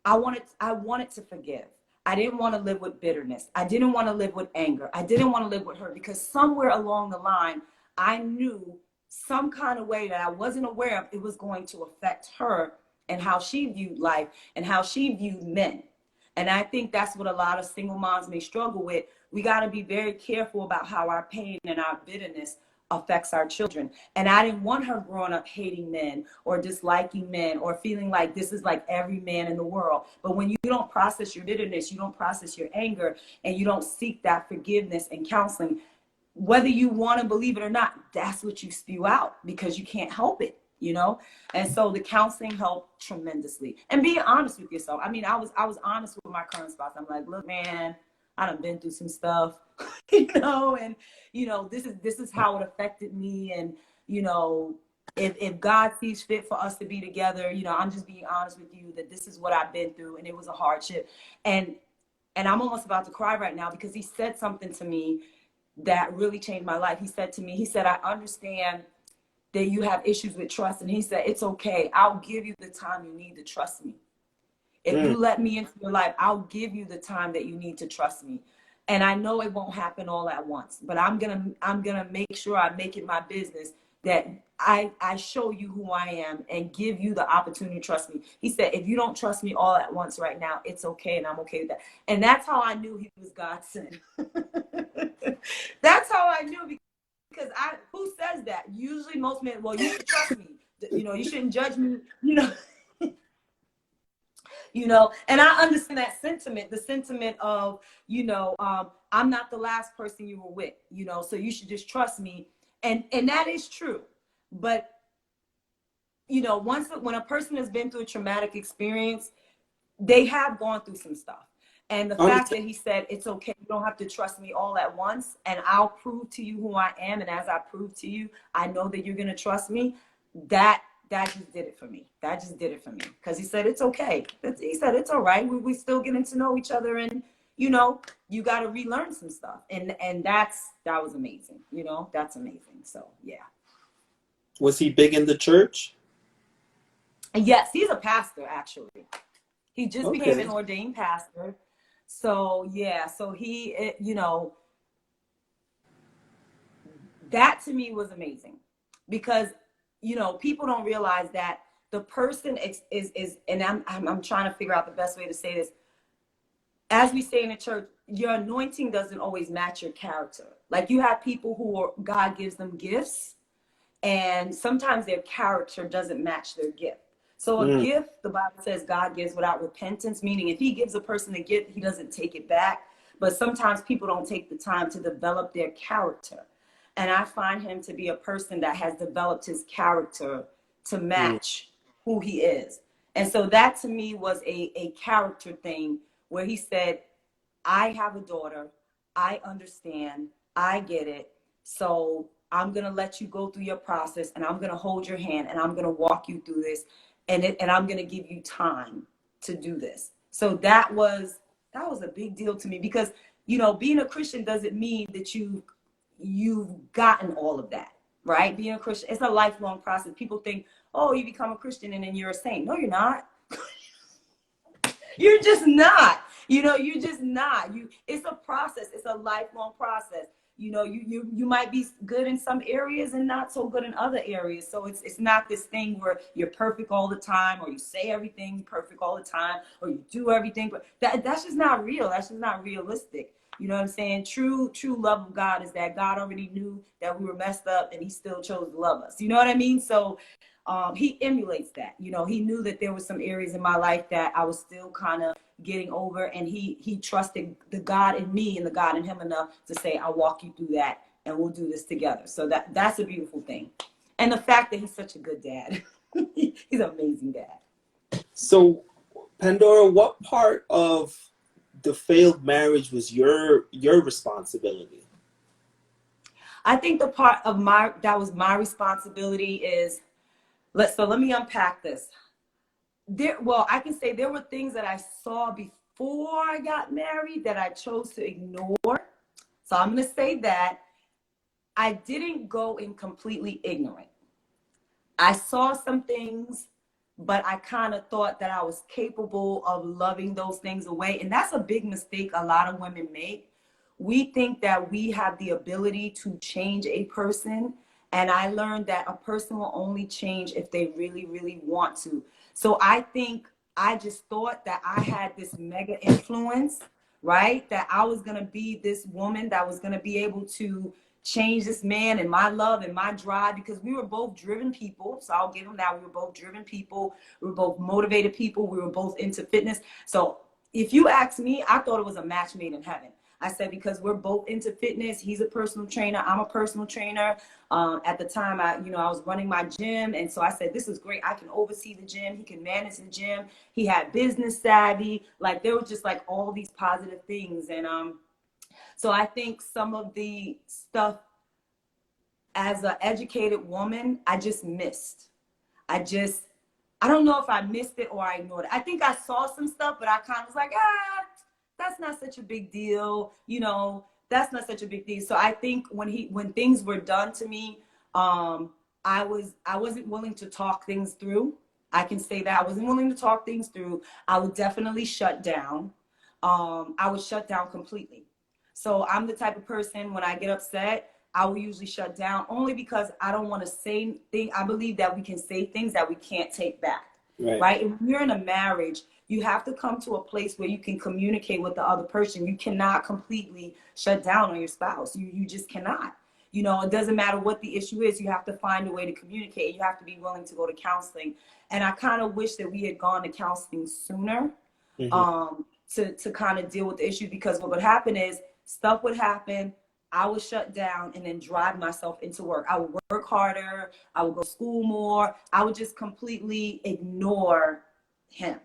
I wanted to forgive. I didn't want to live with bitterness. I didn't want to live with anger. I didn't want to live with hurt, because somewhere along the line, I knew some kind of way that I wasn't aware of, it was going to affect her and how she viewed life and how she viewed men. And I think that's what a lot of single moms may struggle with. We got to be very careful about how our pain and our bitterness affects our children. And I didn't want her growing up hating men or disliking men or feeling like this is like every man in the world. But when you don't process your bitterness, you don't process your anger, and you don't seek that forgiveness and counseling, whether you want to believe it or not, that's what you spew out, because you can't help it, you know? And so the counseling helped tremendously. And being honest with yourself. I mean, I was honest with my current spouse. I'm like, look, man, I done been through some stuff, you know, and, you know, this is how it affected me. And, you know, if God sees fit for us to be together, you know, I'm just being honest with you that this is what I've been through, and it was a hardship. And I'm almost about to cry right now, because he said something to me that really changed my life. He said to me, he said, I understand that you have issues with trust. And he said, it's okay. I'll give you the time you need to trust me. If you let me into your life, I'll give you the time that you need to trust me. And I know it won't happen all at once, but I'm gonna make sure I make it my business that I show you who I am and give you the opportunity to trust me. He said, if you don't trust me all at once right now, it's okay, and I'm okay with that. And that's how I knew he was God sent. That's how I knew, because who says that? Usually most men, well, you should trust me. You know, you shouldn't judge me. And I understand that sentiment, the sentiment of, I'm not the last person you were with, so you should just trust me. And that is true. But, when a person has been through a traumatic experience, they have gone through some stuff. And the fact that he said, it's okay, you don't have to trust me all at once, and I'll prove to you who I am. And as I prove to you, I know that you're going to trust me. That just did it for me. That just did it for me. Because he said, it's okay. He said, it's all right. We still getting to know each other. And, you got to relearn some stuff. And that was amazing. That's amazing. So, yeah. Was he big in the church? Yes, he's a pastor, actually. He just became an ordained pastor. So, yeah. So he, that to me was amazing. Because people don't realize that the person is and I'm trying to figure out the best way to say this. As we say in the church, your anointing doesn't always match your character. Like, you have people who God gives them gifts, and sometimes their character doesn't match their gift. So a gift, the Bible says God gives without repentance, meaning if he gives a person a gift, he doesn't take it back. But sometimes people don't take the time to develop their character. And I find him to be a person that has developed his character to match who he is. And so that to me was a character thing where he said, I have a daughter. I understand. I get it. So I'm going to let you go through your process, and I'm going to hold your hand, and I'm going to walk you through this. And I'm going to give you time to do this. So that was a big deal to me, because, being a Christian doesn't mean that you've gotten all of that, right? Being a Christian, it's a lifelong process. People think, oh, you become a Christian and then you're a saint. No, you're not. You're just not. You're just not. It's a process. It's a lifelong process. You might be good in some areas and not so good in other areas. So it's not this thing where you're perfect all the time, or you say everything perfect all the time, or you do everything. But that's just not real. That's just not realistic. You know what I'm saying? True love of God is that God already knew that we were messed up, and he still chose to love us. You know what I mean? So he emulates that. He knew that there were some areas in my life that I was still kind of getting over, and he trusted the God in me and the God in him enough to say, I'll walk you through that, and we'll do this together. So that's a beautiful thing. And the fact that he's such a good dad. He's an amazing dad. So, Pandora, what part of the failed marriage was your responsibility? I think the part of that was my responsibility is, let me unpack this. I can say there were things that I saw before I got married that I chose to ignore. So I'm going to say that I didn't go in completely ignorant. I saw some things, but I kind of thought that I was capable of loving those things away. And that's a big mistake a lot of women make. We think that we have the ability to change a person. And I learned that a person will only change if they really, really want to. So I think I just thought that I had this mega influence, right? That I was going to be this woman that was going to be able to change this man, and my love and my drive, because we were both driven people. So I'll give them that. We were both driven people. We were both motivated people. We were both into fitness. So if you ask me, I thought it was a match made in heaven. I said, because we're both into fitness. He's a personal trainer. I'm a personal trainer. At the time, I was running my gym. And so I said, this is great. I can oversee the gym. He can manage the gym. He had business savvy. Like, there was just like all these positive things. And so I think some of the stuff as an educated woman, I just missed. I don't know if I missed it or I ignored it. I think I saw some stuff, but I kind of was like, that's not such a big deal. that's not such a big deal. So I think when things were done to me, I wasn't willing to talk things through. I can say that I wasn't willing to talk things through. I would definitely shut down. I would shut down completely. So I'm the type of person, when I get upset, I will usually shut down, only because I don't want to say things. I believe that we can say things that we can't take back. Right? And when you're in a marriage, you have to come to a place where you can communicate with the other person. You cannot completely shut down on your spouse. You just cannot. You know, it doesn't matter what the issue is. You have to find a way to communicate. You have to be willing to go to counseling. And I kind of wish that we had gone to counseling sooner, to kind of deal with the issue, because what would happen is stuff would happen. I would shut down and then drive myself into work. I would work harder. I would go to school more. I would just completely ignore him.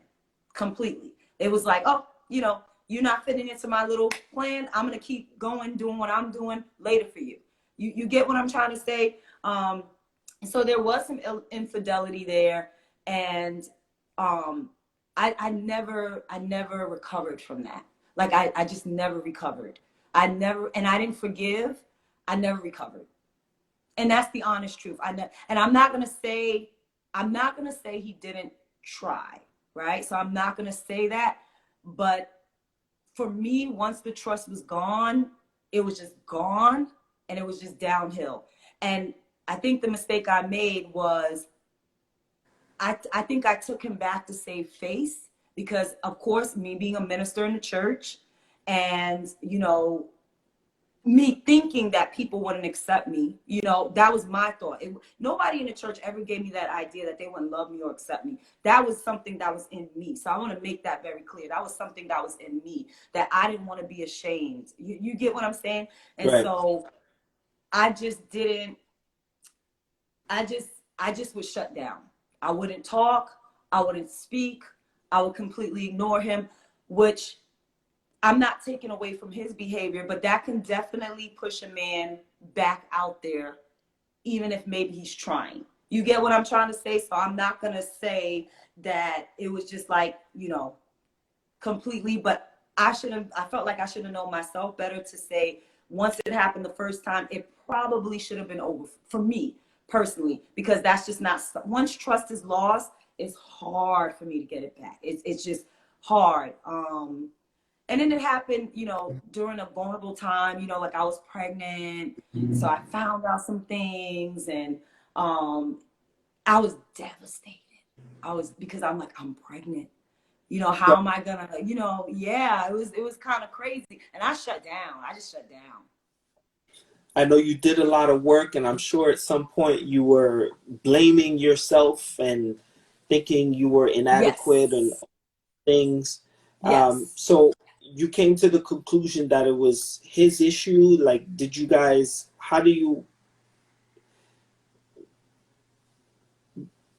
Completely. It was like, oh, you know, you're not fitting into my little plan. I'm going to keep going, doing what I'm doing later for you. You get what I'm trying to say? So there was some infidelity there. And I never recovered from that. Like, I just never recovered. And I didn't forgive. I never recovered. And that's the honest truth. And I'm not going to say he didn't try, right? So I'm not going to say that. But for me, once the trust was gone, it was just gone, and it was just downhill. And I think the mistake I made was, I think I took him back to save face, because, of course, me being a minister in the church, and, you know, me thinking that people wouldn't accept me, you know, that was my thought. Nobody in the church ever gave me that idea that they wouldn't love me or accept me. That was something that was in me. So I want to make that very clear. That was something that was in me, that I didn't want to be ashamed. You get what I'm saying? And right. So I just didn't, I just would shut down. I wouldn't talk. I wouldn't speak. I would completely ignore him, which I'm not taking away from his behavior, but that can definitely push a man back out there, even if maybe he's trying. You get what I'm trying to say? So I'm not going to say that it was just like, you know, completely, but I felt like I should have known myself better to say, once it happened the first time, it probably should have been over for me personally, because that's just not, once trust is lost, it's hard for me to get it back. It's just hard. And then it happened, you know, during a vulnerable time, you know, like I was pregnant. So I found out some things, and I was devastated. Because I'm like, I'm pregnant. You know, how am I gonna, you know, yeah, it was kind of crazy. And I shut down. I just shut down. I know you did a lot of work, and I'm sure at some point you were blaming yourself and thinking you were inadequate and things. Yes. So you came to the conclusion that it was his issue. Like, did you guys, how do you,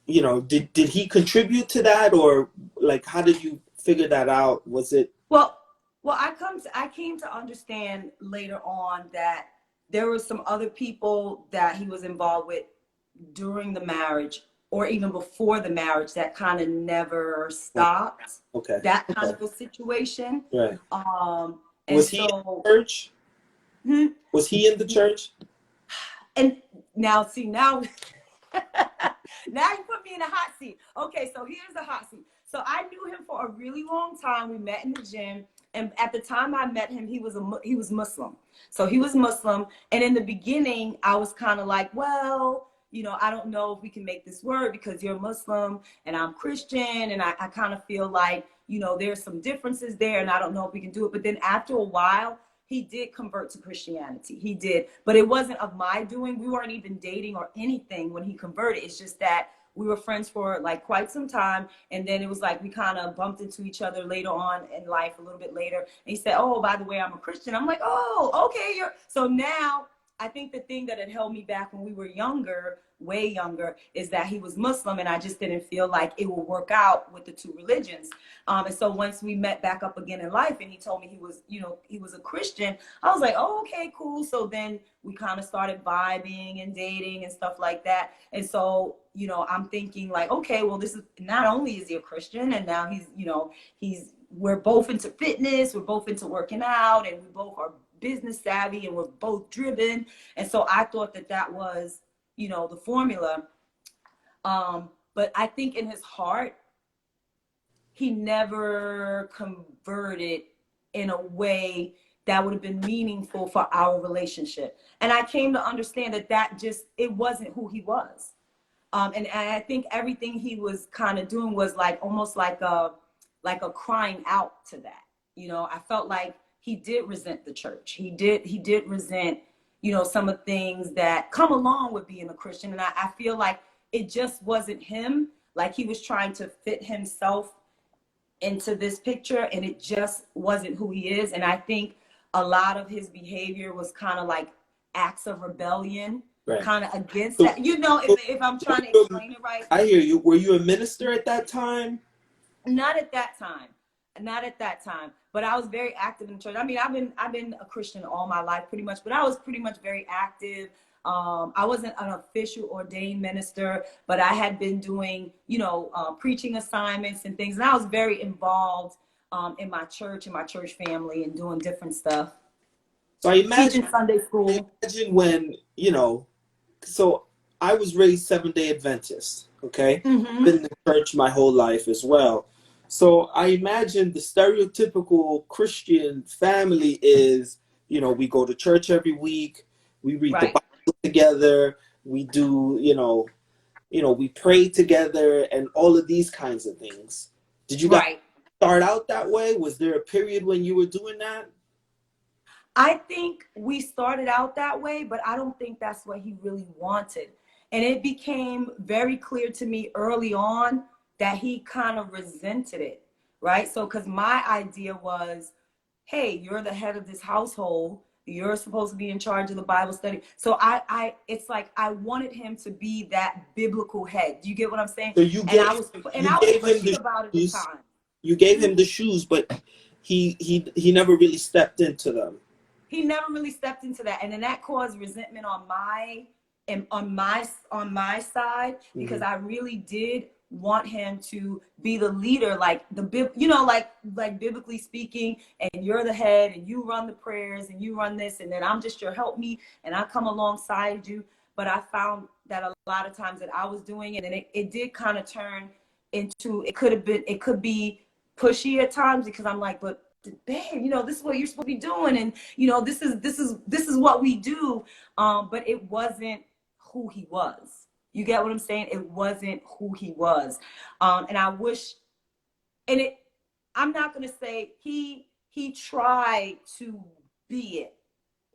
you know, did he contribute to that, or like, how did you figure that out? Was it? Well, I came to understand later on that there were some other people that he was involved with during the marriage, or even before the marriage, that kind of never stopped. Okay. That kind of a situation. Right. And was he in the church? Was he in the church? And now, see, now you put me in a hot seat. Okay, so here's the hot seat. So I knew him for a really long time. We met in the gym. And at the time I met him, he was Muslim. So he was Muslim. And in the beginning, I was kind of like, well, you know, I don't know if we can make this work, because you're Muslim and I'm Christian. And I kind of feel like, you know, there's some differences there, and I don't know if we can do it. But then after a while, he did convert to Christianity. He did. But it wasn't of my doing. We weren't even dating or anything when he converted. It's just that we were friends for like quite some time. And then it was like we kind of bumped into each other later on in life, a little bit later. And he said, oh, by the way, I'm a Christian. I'm like, oh, okay. So now I think the thing that had held me back when we were younger, way younger, is that he was Muslim, and I just didn't feel like it would work out with the two religions. And so once we met back up again in life, and he told me he was, you know, he was a Christian, I was like, oh, okay, cool. So then we kind of started vibing and dating and stuff like that. And so, you know, I'm thinking like, okay, well, this is, not only is he a Christian, and now he's, you know, we're both into fitness, we're both into working out, and we both are business savvy and we're both driven. And so I thought that that was, you know, the formula. But I think in his heart, he never converted in a way that would have been meaningful for our relationship. And I came to understand that it wasn't who he was. And I think everything he was kind of doing was like almost like a crying out to that. You know, I felt like he did resent the church. He did resent, you know, some of the things that come along with being a Christian. And I feel like it just wasn't him. Like he was trying to fit himself into this picture, and it just wasn't who he is. And I think a lot of his behavior was kind of like acts of rebellion, right, kind of against that. You know, if I'm trying to explain it right. I hear you. Were you a minister at that time? Not at that time. Not at that time. But I was very active in the church. I mean, I've been a Christian all my life pretty much, but I was pretty much very active. I wasn't an official ordained minister, but I had been doing, you know, preaching assignments and things. And I was very involved in my church and my church family and doing different stuff. So I imagine teaching Sunday school. Imagine when, you know, so I was raised Seventh-day Adventist, okay? Mm-hmm. Been in the church my whole life as well. So I imagine the stereotypical Christian family is, you know, we go to church every week, we read the Bible together, we do, you know, we pray together and all of these kinds of things. Did you guys start out that way? Was there a period when you were doing that? I think we started out that way, but I don't think that's what he really wanted. And it became very clear to me early on that he kind of resented it, right? So, because my idea was, hey, you're the head of this household. You're supposed to be in charge of the Bible study. So it's like I wanted him to be that biblical head. Do you get what I'm saying? So you gave him the shoes, but he never really stepped into them. He never really stepped into that, and then that caused resentment on my side, because I really did want him to be the leader, like like biblically speaking, and you're the head and you run the prayers and you run this, and then I'm just your help me and I come alongside you. But I found that a lot of times that I was doing it, and it did kind of turn into, it could be pushy at times, because I'm like, but babe, you know, this is what you're supposed to be doing, and you know, this is what we do. But it wasn't who he was. You get what I'm saying? It wasn't who he was. And I wish, I'm not going to say he tried to be it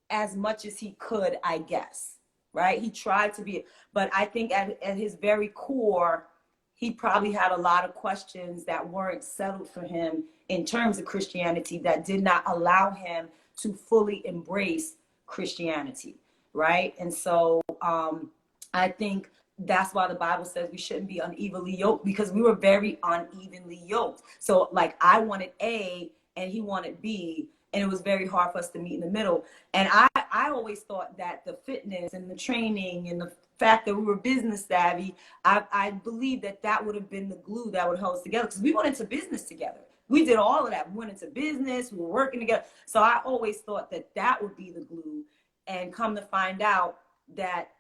as much as he could, I guess, right? He tried to be it. But I think at his very core, he probably had a lot of questions that weren't settled for him in terms of Christianity, that did not allow him to fully embrace Christianity, right? And so I think that's why the Bible says we shouldn't be unevenly yoked, because we were very unevenly yoked. So like I wanted A and he wanted B, and it was very hard for us to meet in the middle. And I always thought that the fitness and the training and the fact that we were business savvy, I believe that would have been the glue that would hold us together, because we went into business together. We did all of that. We went into business, we were working together. So I always thought that would be the glue, and come to find out that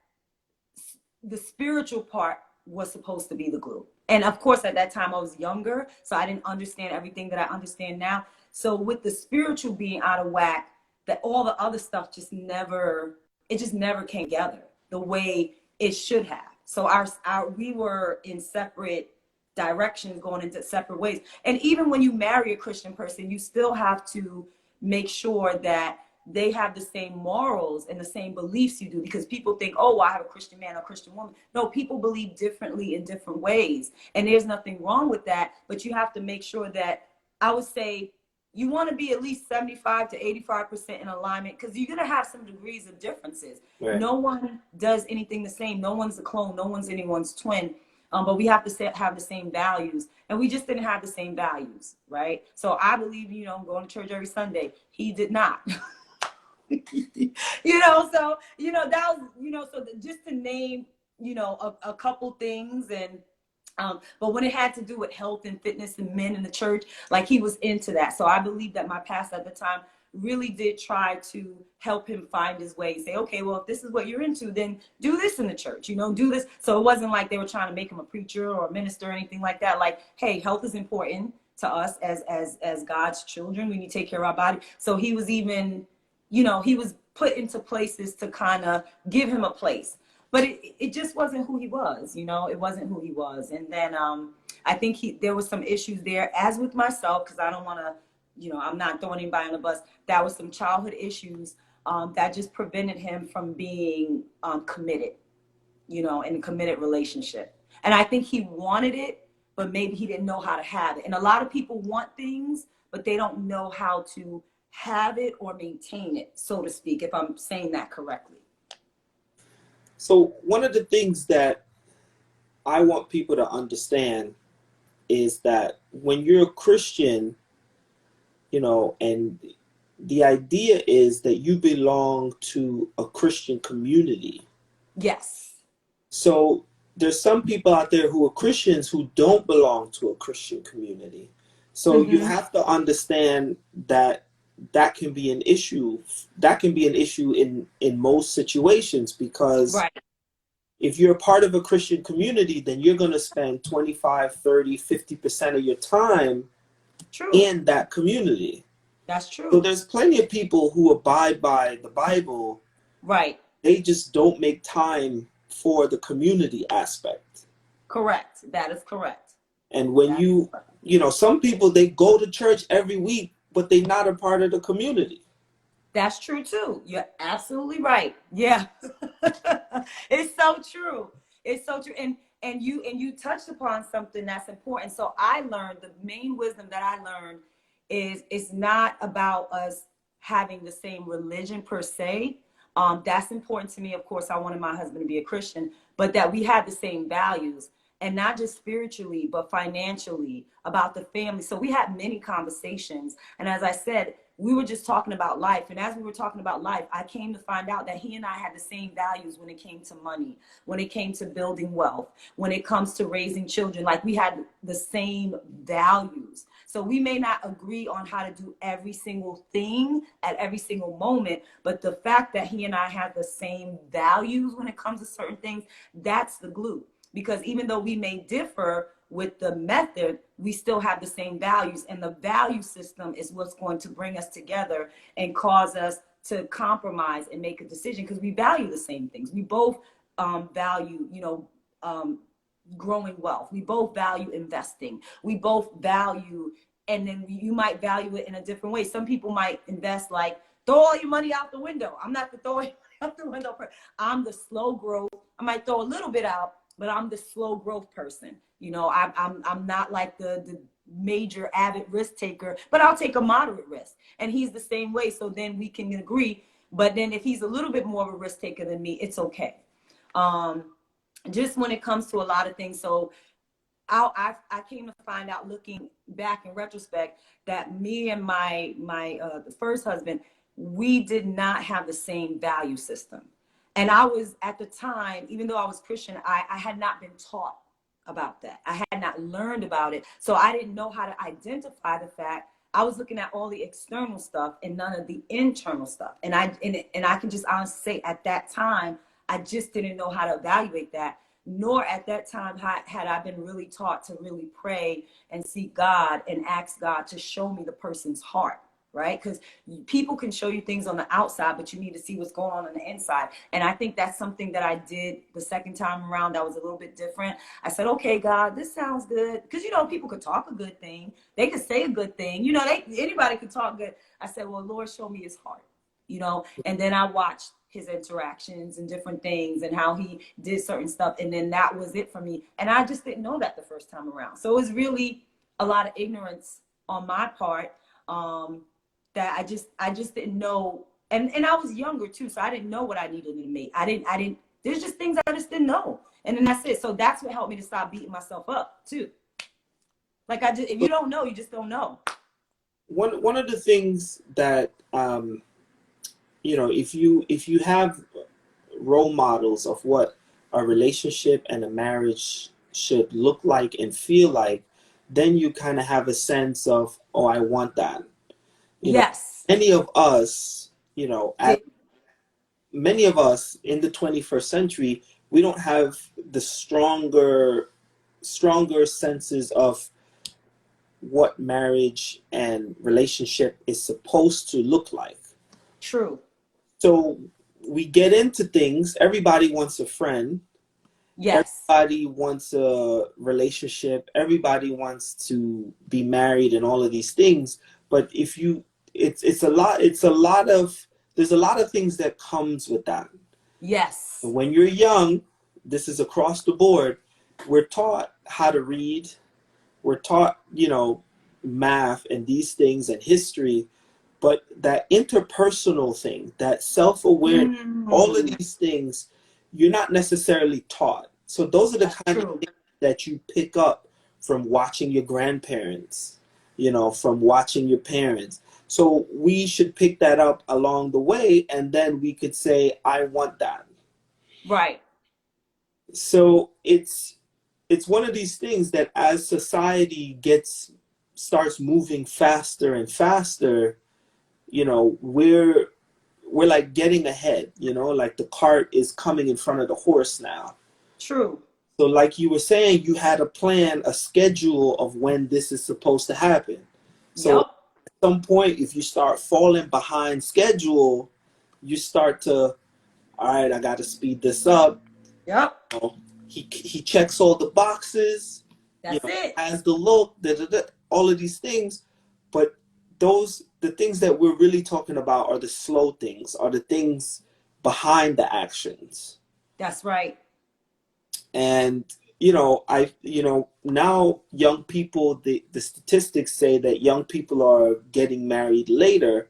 the spiritual part was supposed to be the glue. And of course, at that time I was younger, so I didn't understand everything that I understand now. So with the spiritual being out of whack, that all the other stuff just never came together the way it should have. So we were in separate directions, going into separate ways. And even when you marry a Christian person, you still have to make sure that they have the same morals and the same beliefs you do, because people think, oh, well, I have a Christian man or a Christian woman. No, people believe differently in different ways, and there's nothing wrong with that. But you have to make sure that, I would say, you want to be at least 75 to 85% in alignment, because you're going to have some degrees of differences. Right. No one does anything the same. No one's a clone. No one's anyone's twin. But we have to have the same values, and we just didn't have the same values, right? So I believe, you know, going to church every Sunday. He did not. You know, so, you know, that was, you know, so just to name, you know, a couple things. And but when it had to do with health and fitness and men in the church, like, he was into that. So I believe that my pastor at the time really did try to help him find his way. Say, okay, well, if this is what you're into, then do this in the church, you know, do this. So it wasn't like they were trying to make him a preacher or a minister or anything like that. Like, hey, health is important to us as God's children. We need to take care of our body. So he was even, you know, he was put into places to kind of give him a place. But it just wasn't who he was, you know, it wasn't who he was. And then I think there was some issues there, as with myself, because I don't want to, you know, I'm not throwing anybody on the bus. That was some childhood issues that just prevented him from being committed, you know, in a committed relationship. And I think he wanted it, but maybe he didn't know how to have it. And a lot of people want things, but they don't know how to have it or maintain it, so to speak, if I'm saying that correctly. So one of the things that I want people to understand is that when you're a Christian, you know, and the idea is that you belong to a Christian community. Yes. So there's some people out there who are Christians who don't belong to a Christian community. So you have to understand that that can be an issue. That can be an issue in most situations, because if you're a part of a Christian community, then you're going to spend 25, 30, 50% of your time in that community. That's true. So there's plenty of people who abide by the Bible. Right. They just don't make time for the community aspect. Correct. That is correct. And when you know, some people, they go to church every week, but they're not a part of the community. That's true too. You're absolutely right. Yeah. It's so true. It's so true. And you touched upon something that's important. So I learned, the main wisdom that I learned is it's not about us having the same religion per se. That's important to me. Of course, I wanted my husband to be a Christian, but that we had the same values, and not just spiritually, but financially, about the family. So we had many conversations. And as I said, we were just talking about life. And as we were talking about life, I came to find out that he and I had the same values when it came to money, when it came to building wealth, when it comes to raising children. Like, we had the same values. So we may not agree on how to do every single thing at every single moment, but the fact that he and I have the same values when it comes to certain things, that's the glue. Because even though we may differ with the method, we still have the same values, and the value system is what's going to bring us together and cause us to compromise and make a decision, because we value the same things. We both value, you know, growing wealth. We both value investing. We both value, and then you might value it in a different way. Some people might invest like, throw all your money out the window. I'm not the throw it out the window. I'm the slow growth. I might throw a little bit out, but I'm the slow growth person. You know, I'm not like the major avid risk taker, but I'll take a moderate risk. And he's the same way. So then we can agree. But then if he's a little bit more of a risk taker than me, it's okay. Just when it comes to a lot of things. So I came to find out, looking back in retrospect, that me and my first husband, we did not have the same value system. And I was, at the time, even though I was Christian, I had not been taught about that. I had not learned about it. So I didn't know how to identify the fact. I was looking at all the external stuff and none of the internal stuff. And I can just honestly say, at that time, I just didn't know how to evaluate that. Nor at that time had I been really taught to really pray and seek God and ask God to show me the person's heart. Right? Because people can show you things on the outside, but you need to see what's going on the inside. And I think that's something that I did the second time around that was a little bit different. I said, okay, God, this sounds good. Because, you know, people could talk a good thing. They could say a good thing. You know, anybody could talk good. I said, well, Lord, show me his heart. You know, and then I watched his interactions and different things and how he did certain stuff. And then that was it for me. And I just didn't know that the first time around. So it was really a lot of ignorance on my part. That I just didn't know, and I was younger too, so I didn't know what I needed to make. I didn't. There's just things I just didn't know, and then that's it. So that's what helped me to stop beating myself up too. Like, if you don't know, you just don't know. One of the things that you know, if you have role models of what a relationship and a marriage should look like and feel like, then you kind of have a sense of, oh, I want that. You know, Yes. many of us, Did, many of us in the 21st century, we don't have the stronger senses of what marriage and relationship is supposed to look like. true. So we get into things. Everybody wants a friend. Yes. Everybody wants a relationship. Everybody wants to be married and all of these things. But if you, it's a lot. It's a lot of. There's a lot of things that comes with that. Yes. When you're young, this is across the board. We're taught how to read. We're taught, math and these things and history, but that interpersonal thing, that self-awareness, all of Mm, these things, you're not necessarily taught. So those are the that's kind of true. things that you pick up from watching your grandparents, from watching your parents. So we should pick that up along the way, and then we could say, I want that. Right. So it's one of these things that as society starts moving faster and faster, we're like getting ahead, like the cart is coming in front of the horse now. True. So like you were saying, you had a plan, a schedule of when this is supposed to happen. So Yep. at some point, if you start falling behind schedule, you start to, all right, I got to speed this up. Yep. He checks all the boxes, That's it. has the look, all of these things, but the things that we're really talking about are the slow things, are the things behind the actions. That's right. And now young people, the statistics say that young people are getting married later,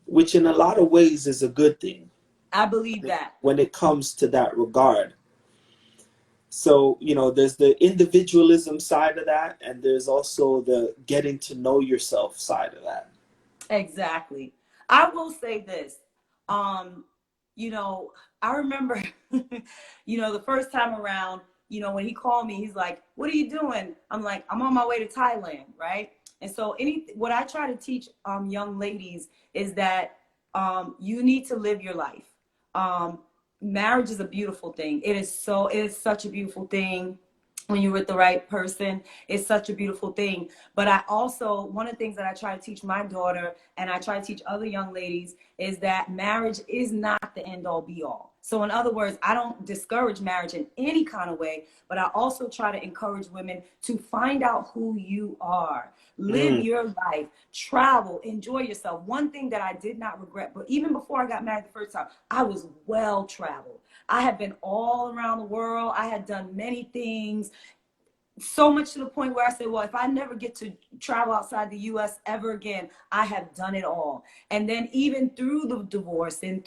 which in a lot of ways is a good thing I believe that. when it comes to that regard. So, there's the individualism side of that, and there's also the getting to know yourself side of that. Exactly. I will say this. Um, you know, I remember, the first time around, when he called me, he's like, "What are you doing?" I'm like, "I'm on my way to Thailand," right? And so what I try to teach young ladies is that you need to live your life. Um, Marriage is a beautiful thing. It is such a beautiful thing when you're with the right person. It's such a beautiful thing. But I also, one of the things that I try to teach my daughter and I try to teach other young ladies is that marriage is not the end all be all. So in other words, I don't discourage marriage in any kind of way, but I also try to encourage women to find out who you are. Live Mm. your life, travel, enjoy yourself. One thing that I did not regret, but even before I got married the first time, I was well traveled. I had been all around the world. I had done many things, so much to the point where I said, well, if I never get to travel outside the US ever again, I have done it all. And then even through the divorce and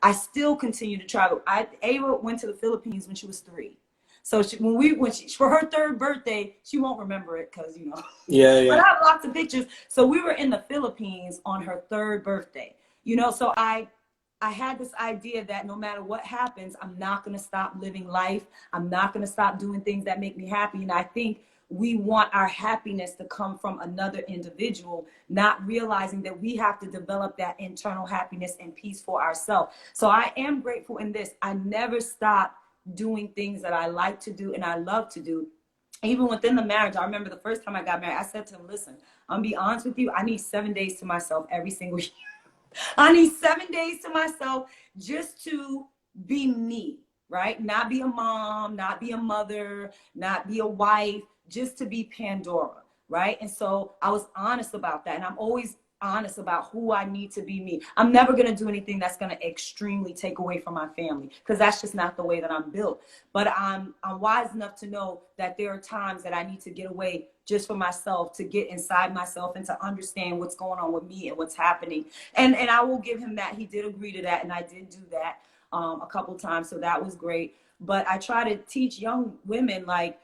I still continue to travel. Ava went to the Philippines when she was 3. So for her 3rd birthday, she won't remember it because, Yeah, but yeah. I have lots of pictures. So we were in the Philippines on her 3rd birthday, so I had this idea that no matter what happens, I'm not going to stop living life. I'm not going to stop doing things that make me happy. And I think we want our happiness to come from another individual, not realizing that we have to develop that internal happiness and peace for ourselves. So I am grateful in this. I never stop doing things that I like to do and I love to do. Even within the marriage, I remember the first time I got married, I said to him, listen, I'm gonna be honest with you, I need 7 days to myself every single year. I need 7 days to myself just to be me, right? Not be a mom, not be a mother, not be a wife, just to be Pandora, right? And so I was honest about that. And I'm always honest about who I need to be me. I'm never going to do anything that's going to extremely take away from my family because that's just not the way that I'm built. But I'm wise enough to know that there are times that I need to get away just for myself, to get inside myself and to understand what's going on with me and what's happening. And I will give him that. He did agree to that. And I did do that a couple times. So that was great. But I try to teach young women, like,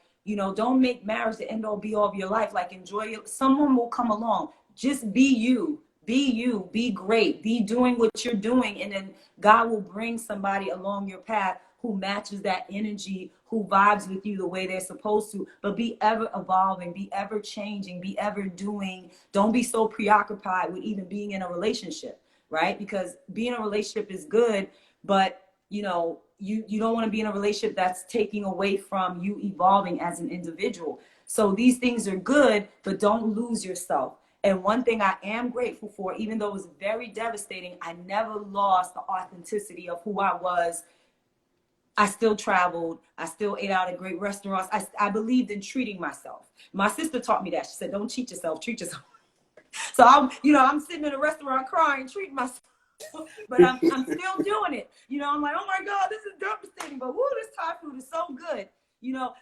don't make marriage the end all be all of your life. Like, enjoy it. Someone will come along. Just be you. Be you. Be great. Be doing what you're doing. And then God will bring somebody along your path who matches that energy, who vibes with you the way they're supposed to, but be ever evolving, be ever changing, be ever doing. Don't be so preoccupied with even being in a relationship, right? Because being in a relationship is good, but you know, you don't want to be in a relationship that's taking away from you evolving as an individual. So these things are good, but don't lose yourself. And one thing I am grateful for, even though it was very devastating, I never lost the authenticity of who I was. I still traveled. I still ate out at great restaurants. I believed in treating myself. My sister taught me that. She said, don't cheat yourself, treat yourself. So I'm sitting in a restaurant crying, treating myself. But I'm still doing it. I'm like, oh my God, this is devastating. But woo, this Thai food is so good.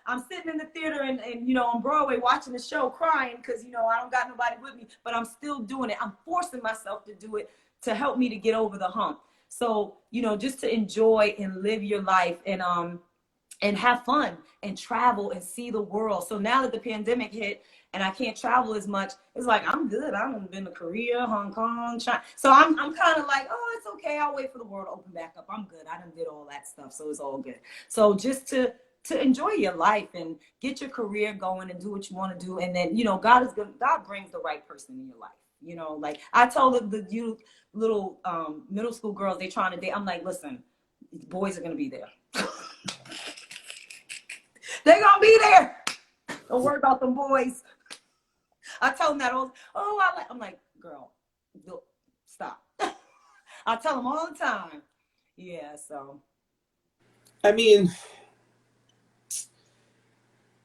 I'm sitting in the theater and on Broadway watching the show crying because, I don't got nobody with me, but I'm still doing it. I'm forcing myself to do it to help me to get over the hump. So, just to enjoy and live your life and have fun and travel and see the world. So now that the pandemic hit and I can't travel as much, it's like, I'm good. I haven't been to Korea, Hong Kong, China. So I'm kind of like, oh, it's okay. I'll wait for the world to open back up. I'm good. I done did all that stuff. So it's all good. So just to enjoy your life and get your career going and do what you want to do. And then, God brings the right person in your life. Like I told the youth, little middle school girls, they trying to date. I'm like, listen, boys are going to be there. They're going to be there. Don't worry about them boys. I tell them that I'm like, girl, stop. I tell them all the time. Yeah, so. I mean,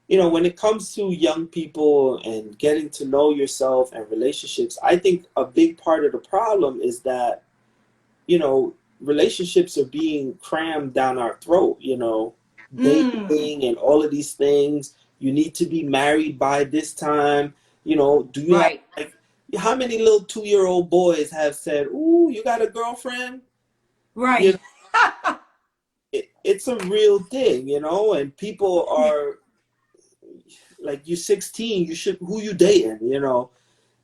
when it comes to young people and getting to know yourself and relationships, I think a big part of the problem is that, relationships are being crammed down our throat, dating and all of these things. You need to be married by this time. Do you right. have, how many little 2-year-old boys have said, ooh, you got a girlfriend? Right. It's a real thing, and people are like, you're 16, who you dating,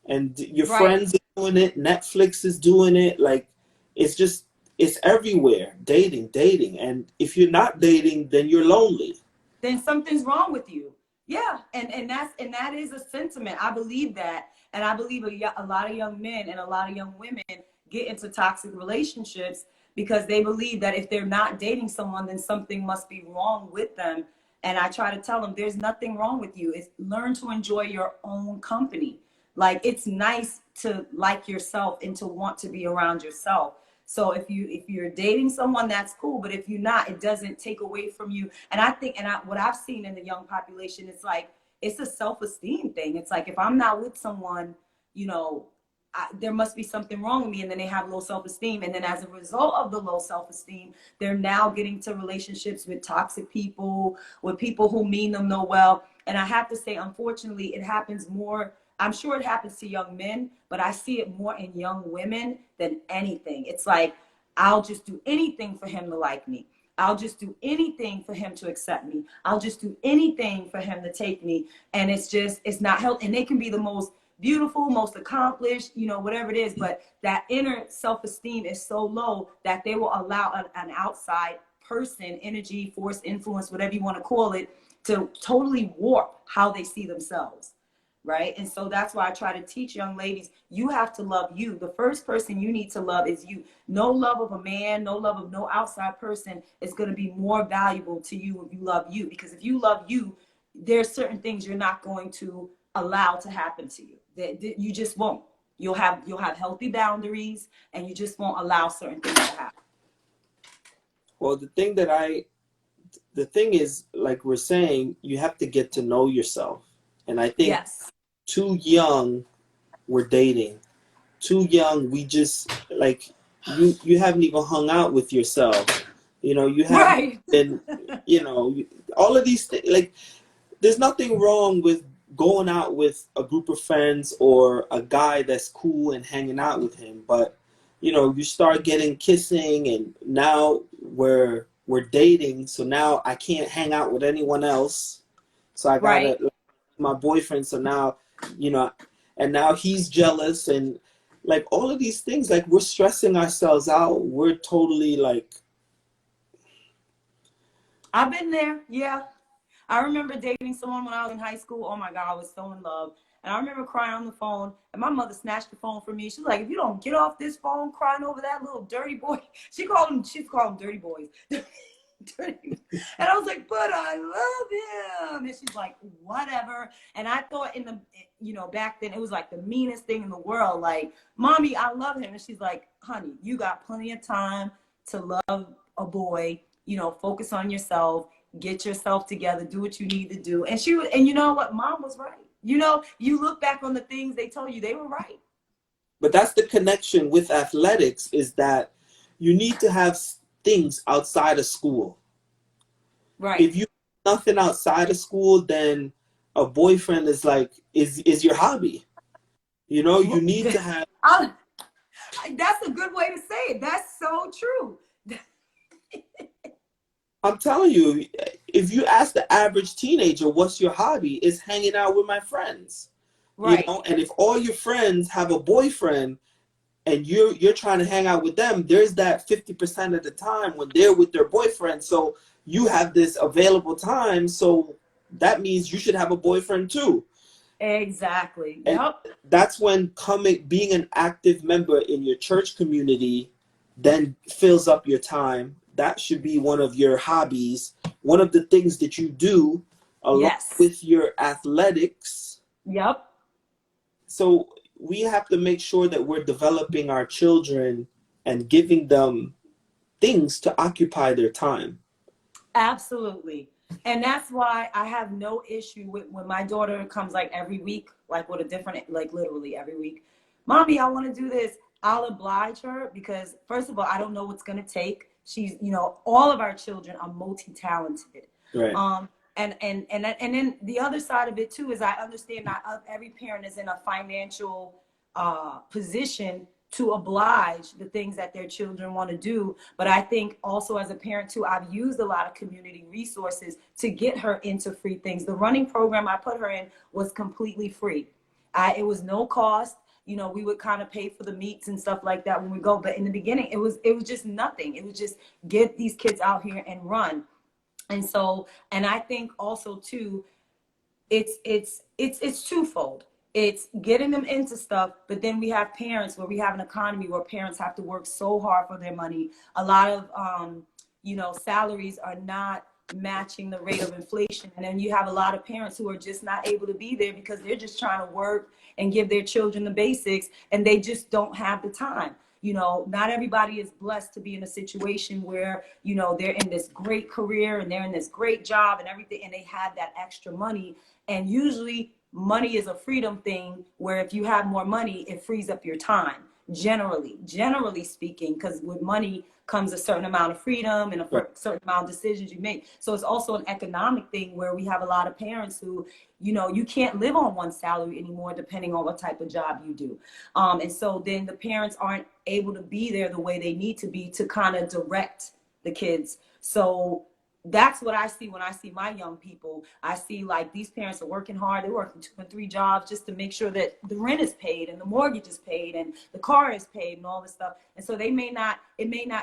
and your right. friends are doing it. Netflix is doing it. Like, it's everywhere. Dating. And if you're not dating, then you're lonely. Then something's wrong with you. Yeah. And that is a sentiment. I believe that. And I believe a lot of young men and a lot of young women get into toxic relationships because they believe that if they're not dating someone, then something must be wrong with them. And I try to tell them there's nothing wrong with you. It's learn to enjoy your own company. Like, it's nice to like yourself and to want to be around yourself. So if you're dating someone, that's cool. But if you're not, it doesn't take away from you. And I think, what I've seen in the young population, it's like, it's a self-esteem thing. It's like, if I'm not with someone, there must be something wrong with me. And then they have low self-esteem. And then as a result of the low self-esteem, they're now getting to relationships with toxic people, with people who mean them no well. And I have to say, unfortunately, it happens more. I'm sure it happens to young men, but I see it more in young women than anything. It's like, I'll just do anything for him to like me. I'll just do anything for him to accept me. I'll just do anything for him to take me. And it's not healthy. And they can be the most beautiful, most accomplished, whatever it is. But that inner self-esteem is so low that they will allow an outside person, energy, force, influence, whatever you want to call it, to totally warp how they see themselves. Right. And so that's why I try to teach young ladies, you have to love you. The first person you need to love is you. No love of a man, no love of no outside person is going to be more valuable to you if you love you. Because if you love you, there's certain things you're not going to allow to happen to you. That you just won't. You'll have healthy boundaries, and you just won't allow certain things to happen. Well, the thing is, like we're saying, you have to get to know yourself. And I think yes. Too young, we're dating. Too young, we just, like, you haven't even hung out with yourself. You haven't right. been, all of these things. Like, there's nothing wrong with going out with a group of friends or a guy that's cool and hanging out with him. But, you start getting kissing, and now we're dating. So now I can't hang out with anyone else. So I gotta... right. my boyfriend, so now and now he's jealous, and like all of these things, like we're stressing ourselves out. We're totally like, I've been there. Yeah. I remember dating someone when I was in high school. Oh my God, I was so in love. And I remember crying on the phone, and my mother snatched the phone from me. She's like, if you don't get off this phone crying over that little dirty boy, she called them dirty boys. Dirty. And I was like, but I love him. And she's like, whatever. And I thought back then it was like the meanest thing in the world. Like, mommy, I love him. And she's like, honey, you got plenty of time to love a boy, focus on yourself, get yourself together, do what you need to do. And you know what? Mom was right. You look back on the things they told you, they were right. But that's the connection with athletics, is that you need to have things outside of school. Right. If you have nothing outside of school, then a boyfriend is your hobby. You need to have. That's a good way to say it. That's so true. I'm telling you, if you ask the average teenager, what's your hobby? It's hanging out with my friends. Right. And if all your friends have a boyfriend and you're trying to hang out with them, there's that 50% of the time when they're with their boyfriend. So you have this available time. So that means you should have a boyfriend too. Exactly. And yep. That's when being an active member in your church community then fills up your time. That should be one of your hobbies, one of the things that you do along with your athletics. Yep. So we have to make sure that we're developing our children and giving them things to occupy their time. Absolutely. And that's why I have no issue with when my daughter comes every week, with a different, literally every week. Mommy, I want to do this. I'll oblige her because, first of all, I don't know what's going to take. She's, all of our children are multi-talented. Right. And then the other side of it too is I understand not every parent is in a financial position to oblige the things that their children want to do. But I think also as a parent too, I've used a lot of community resources to get her into free things. The running program I put her in was completely free. It was no cost. We would kind of pay for the meets and stuff like that when we go. But in the beginning, it was just nothing. It was just get these kids out here and run. And so, and I think also too, it's twofold. It's getting them into stuff, but then we have parents where we have an economy where parents have to work so hard for their money. A lot of, salaries are not matching the rate of inflation. And then you have a lot of parents who are just not able to be there because they're just trying to work and give their children the basics, and they just don't have the time. Not everybody is blessed to be in a situation where, they're in this great career and they're in this great job and everything, and they have that extra money. And usually money is a freedom thing where if you have more money, it frees up your time, generally speaking, because with money comes a certain amount of freedom and a certain amount of decisions you make. So it's also an economic thing where we have a lot of parents who, you can't live on one salary anymore, depending on what type of job you do. And so then the parents aren't able to be there the way they need to be to kind of direct the kids. So that's what I see when I see my young people. I see these parents are working hard. They're working 2 and 3 jobs just to make sure that the rent is paid and the mortgage is paid and the car is paid and all this stuff. And so it may not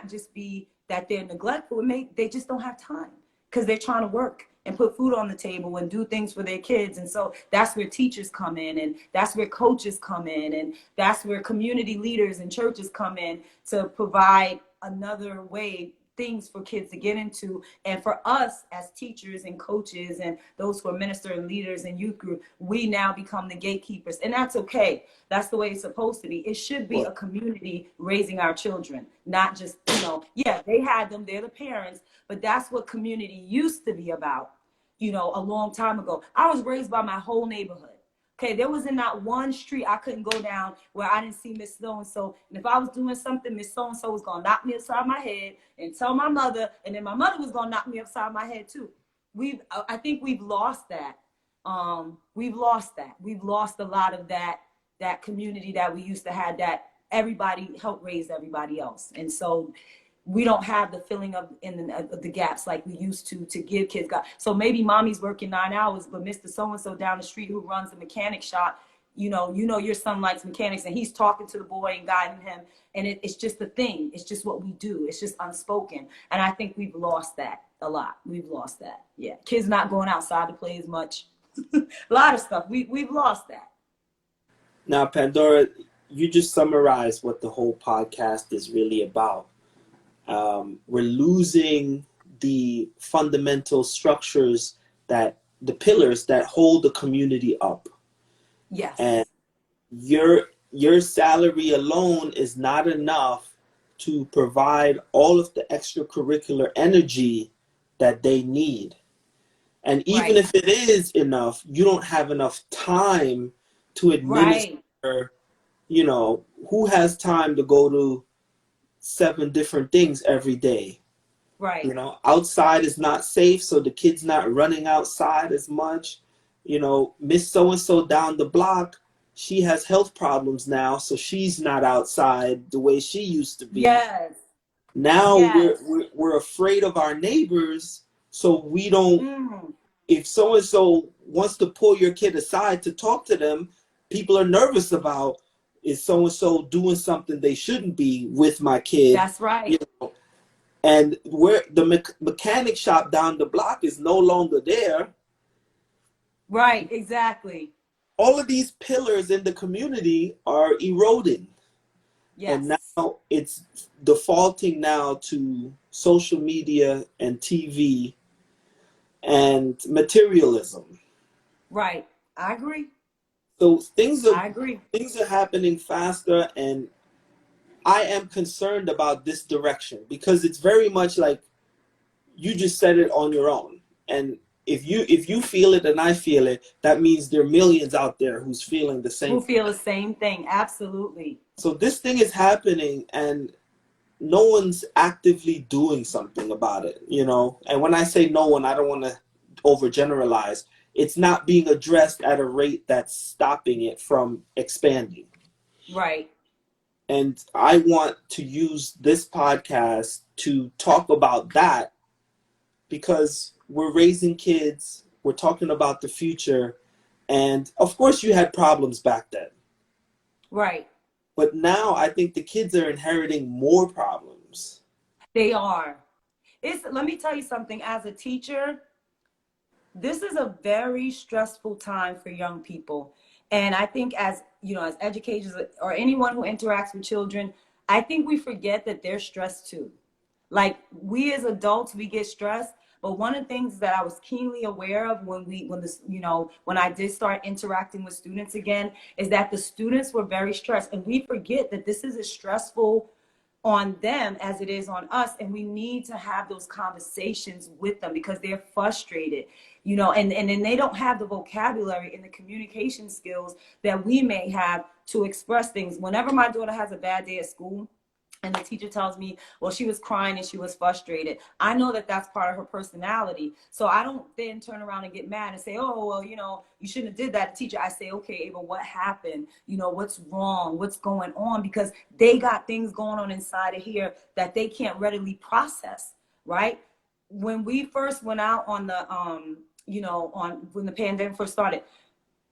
just be that they're neglectful. They just don't have time because they're trying to work and put food on the table and do things for their kids. And so that's where teachers come in, and that's where coaches come in, and that's where community leaders and churches come in to provide another way, things for kids to get into. And for us as teachers and coaches and those who are minister and leaders and youth group, we now become the gatekeepers. And that's okay. That's the way it's supposed to be. It should be a community raising our children, not just, they had them, they're the parents, but that's what community used to be about, a long time ago. I was raised by my whole neighborhood. Okay, there was in not one street I couldn't go down where I didn't see Miss So-and-so. And if I was doing something, Miss So-and-so was going to knock me upside my head and tell my mother. And then my mother was going to knock me upside my head too. I think we've lost that. We've lost that. We've lost a lot of that community that we used to have, that everybody helped raise everybody else. And so we don't have the filling of the gaps like we used to give kids. So maybe mommy's working 9 hours, but Mr. So-and-so down the street who runs the mechanic shop, your son likes mechanics, and he's talking to the boy and guiding him, and it's just a thing. It's just what we do. It's just unspoken. And I think we've lost that a lot. We've lost that. Yeah. Kids not going outside to play as much. A lot of stuff. We've lost that. Now, Pandora, you just summarized what the whole podcast is really about. We're losing the fundamental structures, the pillars that hold the community up. Yes. And your salary alone is not enough to provide all of the extracurricular energy that they need. And even if it is enough, you don't have enough time to administer, who has time to go to 7 different things every day? Right. Outside is not safe, so the kid's not running outside as much. Miss so-and-so down the block, she has health problems now, so she's not outside the way she used to be. Yes. Now we're afraid of our neighbors, so we don't. If so-and-so wants to pull your kid aside to talk to them, people are nervous about, is so-and-so doing something they shouldn't be with my kid? That's right. And where the mechanic shop down the block is no longer there. Right, exactly. All of these pillars in the community are eroding. Yes. And now it's defaulting now to social media and TV and materialism. Right. I agree. So things are happening faster, and I am concerned about this direction, because it's very much like you just said it on your own. And if you feel it and I feel it, that means there are millions out there who's feeling the same. Who feel the same thing. Absolutely. So this thing is happening, and no one's actively doing something about it, And when I say no one, I don't want to overgeneralize. It's not being addressed at a rate that's stopping it from expanding. Right. And I want to use this podcast to talk about that, because we're raising kids, we're talking about the future, and of course you had problems back then. Right. But now I think the kids are inheriting more problems. They are. Let me tell you something, as a teacher, this is a very stressful time for young people. And I think as educators or anyone who interacts with children, I think we forget that they're stressed too. Like, we as adults, we get stressed. But one of the things that I was keenly aware of when I did start interacting with students again, is that the students were very stressed. And we forget that this is as stressful on them as it is on us, and we need to have those conversations with them, because they're frustrated, and then they don't have the vocabulary and the communication skills that we may have to express things. Whenever my daughter has a bad day at school and the teacher tells me, well, she was crying and she was frustrated, I know that that's part of her personality. So I don't then turn around and get mad and say, oh, well, you shouldn't have did that, teacher. I say, okay, Ava, what happened? What's wrong? What's going on? Because they got things going on inside of here that they can't readily process, right? When we first went out on the, when the pandemic first started,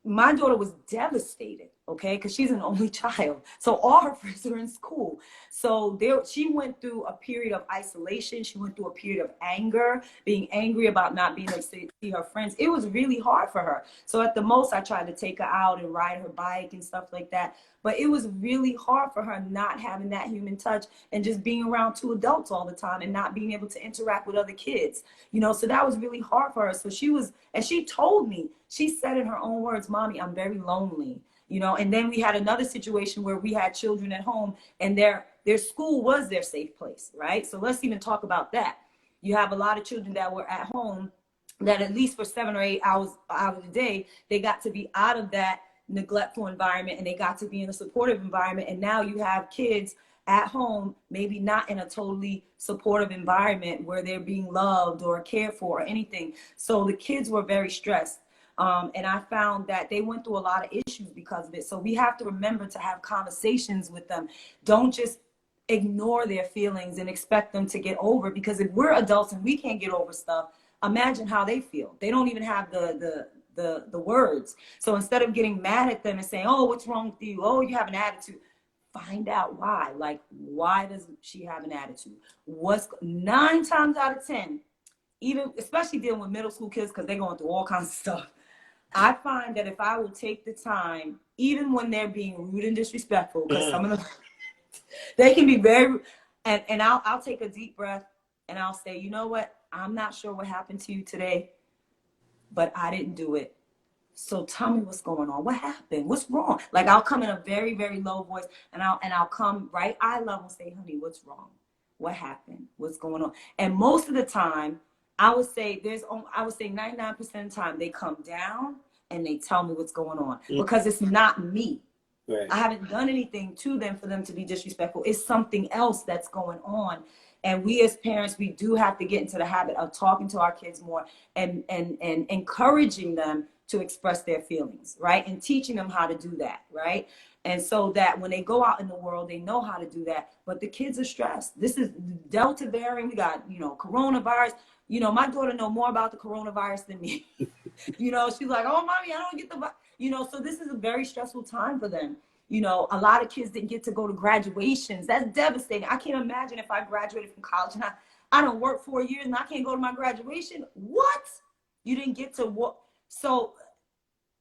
my daughter was devastated, okay, because she's an only child. So all her friends are in school. So she went through a period of isolation. She went through a period of anger, being angry about not being able to see her friends. It was really hard for her. So at the most, I tried to take her out and ride her bike and stuff like that. But it was really hard for her not having that human touch and just being around 2 adults all the time and not being able to interact with other kids, so that was really hard for her. So she told me, she said in her own words, Mommy, I'm very lonely, and then we had another situation where we had children at home and their school was their safe place, right? So let's even talk about that. You have a lot of children that were at home that at least for 7 or 8 hours out of the day, they got to be out of that neglectful environment and they got to be in a supportive environment. And now you have kids at home, maybe not in a totally supportive environment where they're being loved or cared for or anything. So the kids were very stressed. And I found that they went through a lot of issues because of it. So we have to remember to have conversations with them. Don't just ignore their feelings and expect them to get over, because if we're adults and we can't get over stuff, imagine how they feel. They don't even have the the words. So instead of getting mad at them and saying, oh, what's wrong with you? Oh, you have an attitude. Find out why. Like, why does she have an attitude? What's 9 times out of 10, even especially dealing with middle school kids, because they're going through all kinds of stuff. I find that if I will take the time, even when they're being rude and disrespectful, because some of them, they can be very, and I'll take a deep breath and I'll say, you know what? I'm not sure what happened to you today, but I didn't do it. So tell me what's going on. What happened? What's wrong? Like, I'll come in a very, very low voice and I'll come right eye level and say, honey, what's wrong? What happened? What's going on? And most of the time, I would say 99% of the time they come down and they tell me what's going on, because it's not me. Right. I haven't done anything to them for them to be disrespectful. It's something else that's going on. And we as parents, we do have to get into the habit of talking to our kids more and encouraging them to express their feelings, right? And teaching them how to do that, right? And so that when they go out in the world, they know how to do that. But the kids are stressed. This is Delta variant. We got, coronavirus. My daughter know more about the coronavirus than me. She's like, oh, mommy, I don't get the, so this is a very stressful time for them. A lot of kids didn't get to go to graduations. That's devastating. I can't imagine if I graduated from college and I don't work 4 years and I can't go to my graduation. What? You didn't get to what? So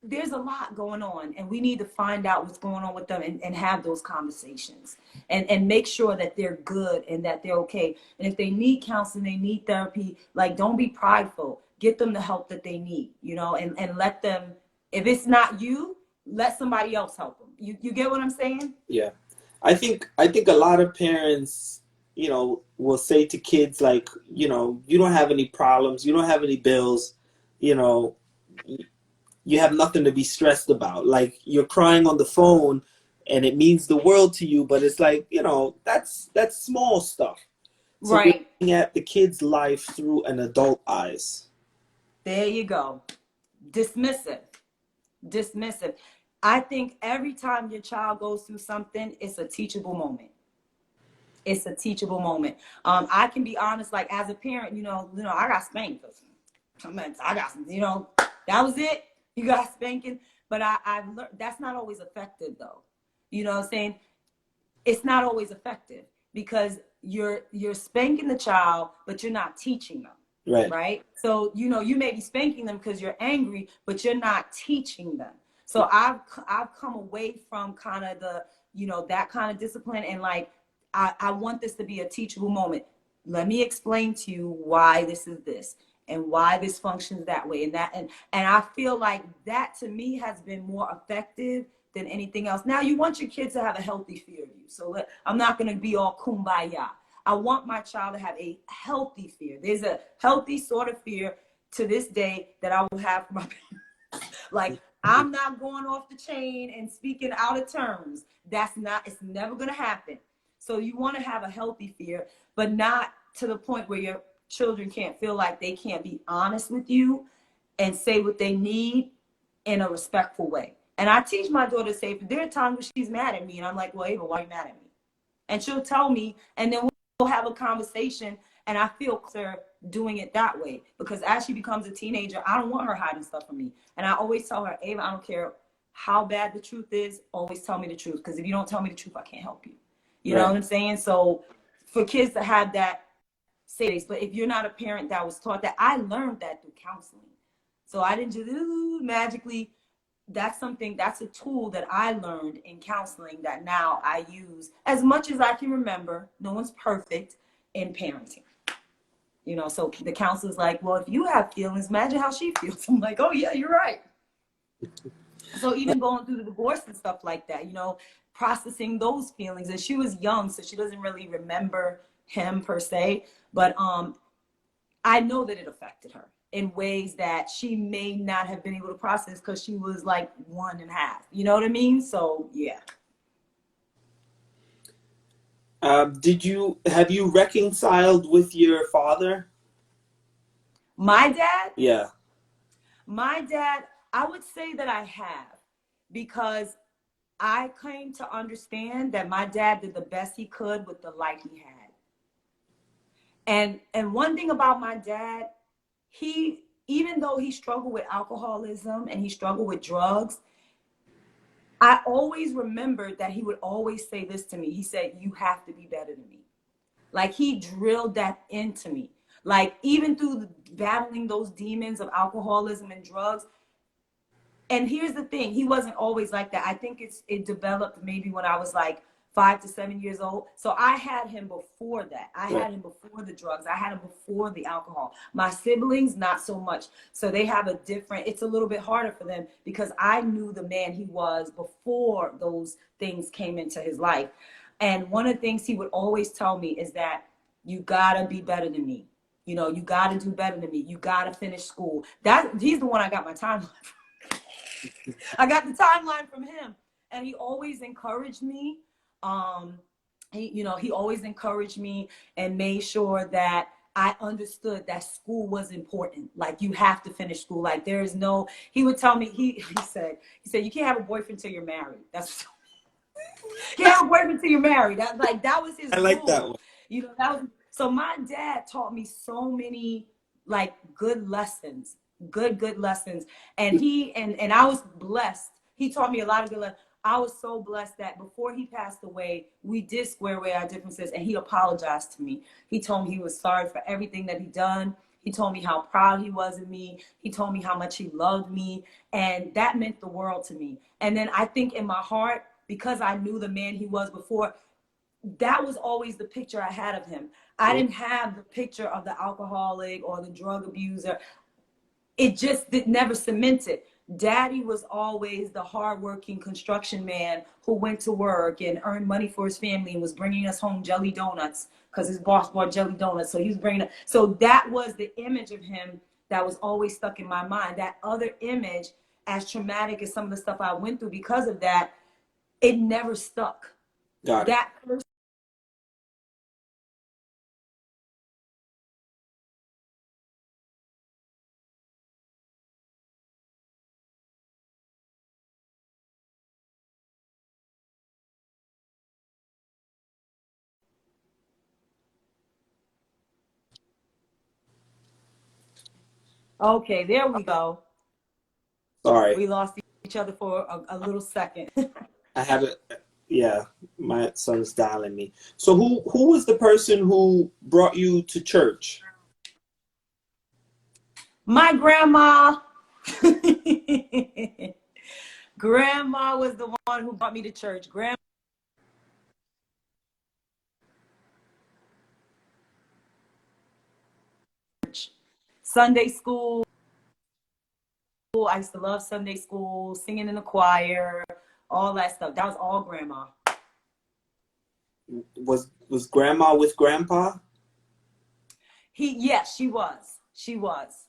there's a lot going on, and we need to find out what's going on with them and have those conversations and make sure that they're good and that they're okay. And if they need counseling, they need therapy, like, don't be prideful. Get them the help that they need, and let them, if it's not you, let somebody else help them. You get what I'm saying? Yeah. I think a lot of parents, will say to kids, like, you don't have any problems, you don't have any bills, you have nothing to be stressed about. Like, you're crying on the phone and it means the world to you, but it's like, that's small stuff. So right. We're looking at the kid's life through an adult eyes. There you go. Dismissive. I think every time your child goes through something, it's a teachable moment. It's a teachable moment. I can be honest, like, as a parent, I got spanked. I got some, that was it. You got spanking. But I've learned that's not always effective, though. You know what I'm saying? It's not always effective because you're spanking the child, but you're not teaching them. Right? So, you may be spanking them because you're angry, but you're not teaching them. So I've come away from kind of the, that kind of discipline, and like, I want this to be a teachable moment. Let me explain to you why this is this and why this functions that way and that. And I feel like that to me has been more effective than anything else. Now, you want your kids to have a healthy fear of you. So I'm not going to be all kumbaya. I want my child to have a healthy fear. There's a healthy sort of fear to this day that I will have for my parents. Like, I'm not going off the chain and speaking out of terms. It's never going to happen. So you want to have a healthy fear, but not to the point where your children can't feel like they can't be honest with you and say what they need in a respectful way. And I teach my daughter to say, there are times when she's mad at me and I'm like, well, Ava, why are you mad at me? And she'll tell me, and then we'll have a conversation, and I feel her doing it that way, because as she becomes a teenager, I don't want her hiding stuff from me. And I always tell her, Ava, I don't care how bad the truth is, always tell me the truth, because if you don't tell me the truth, I can't help you. You know what I'm saying? So for kids to have that space, but if you're not a parent that was taught that, I learned that through counseling. So I didn't just magically, that's a tool that I learned in counseling that now I use as much as I can remember. No one's perfect in parenting. So the counselor's like, well, if you have feelings, imagine how she feels. I'm like, oh yeah, you're right. So even going through the divorce and stuff like that, processing those feelings. And she was young, so she doesn't really remember him per se. But I know that it affected her in ways that she may not have been able to process because she was like 1.5. You know what I mean? So yeah. Have you reconciled with your father? My dad? Yeah. My dad, I would say that I have, because I came to understand that my dad did the best he could with the life he had. And one thing about my dad, he even though he struggled with alcoholism and he struggled with drugs, I always remembered that he would always say this to me. He said, you have to be better than me. Like, he drilled that into me. Like, even through battling those demons of alcoholism and drugs. And here's the thing, he wasn't always like that. I think it developed maybe when I was like 5 to 7 years old. So I had him before that. I had him before the drugs. I had him before the alcohol. My siblings, not so much. So they have a different, it's a little bit harder for them because I knew the man he was before those things came into his life. And one of the things he would always tell me is that you gotta be better than me. You know, you gotta do better than me. You gotta finish school. He's the one I got my timeline from. I got the timeline from him. And he always encouraged me. He always encouraged me and made sure that I understood that school was important. Like, you have to finish school. Like, there is no, he would tell me, he said, you can't have a boyfriend till you're married. That's you can't have a boyfriend till you're married. That was his I like rule. that one. You know, that was, so my dad taught me so many like good lessons, good lessons. And and I was blessed. He taught me a lot of good lessons. I was so blessed that before he passed away, we did square away our differences, and he apologized to me. He told me he was sorry for everything that he done. He told me how proud he was of me. He told me how much he loved me. And that meant the world to me. And then I think in my heart, because I knew the man he was before, that was always the picture I had of him. I didn't have the picture of the alcoholic or the drug abuser. It never cemented. Daddy was always the hardworking construction man who went to work and earned money for his family and was bringing us home jelly donuts because his boss bought jelly donuts. So he was bringing it. So that was the image of him that was always stuck in my mind. That other image, as traumatic as some of the stuff I went through because of that, it never stuck. Got it. That person. Okay, there we go. Sorry. We lost each other for a little second. I have it. Yeah, my son's dialing me. So who was the person who brought you to church? My grandma. Grandma was the one who brought me to church. Sunday school. I used to love Sunday school, singing in the choir, all that stuff. That was all grandma. Was grandma with grandpa? Yes, she was. He was,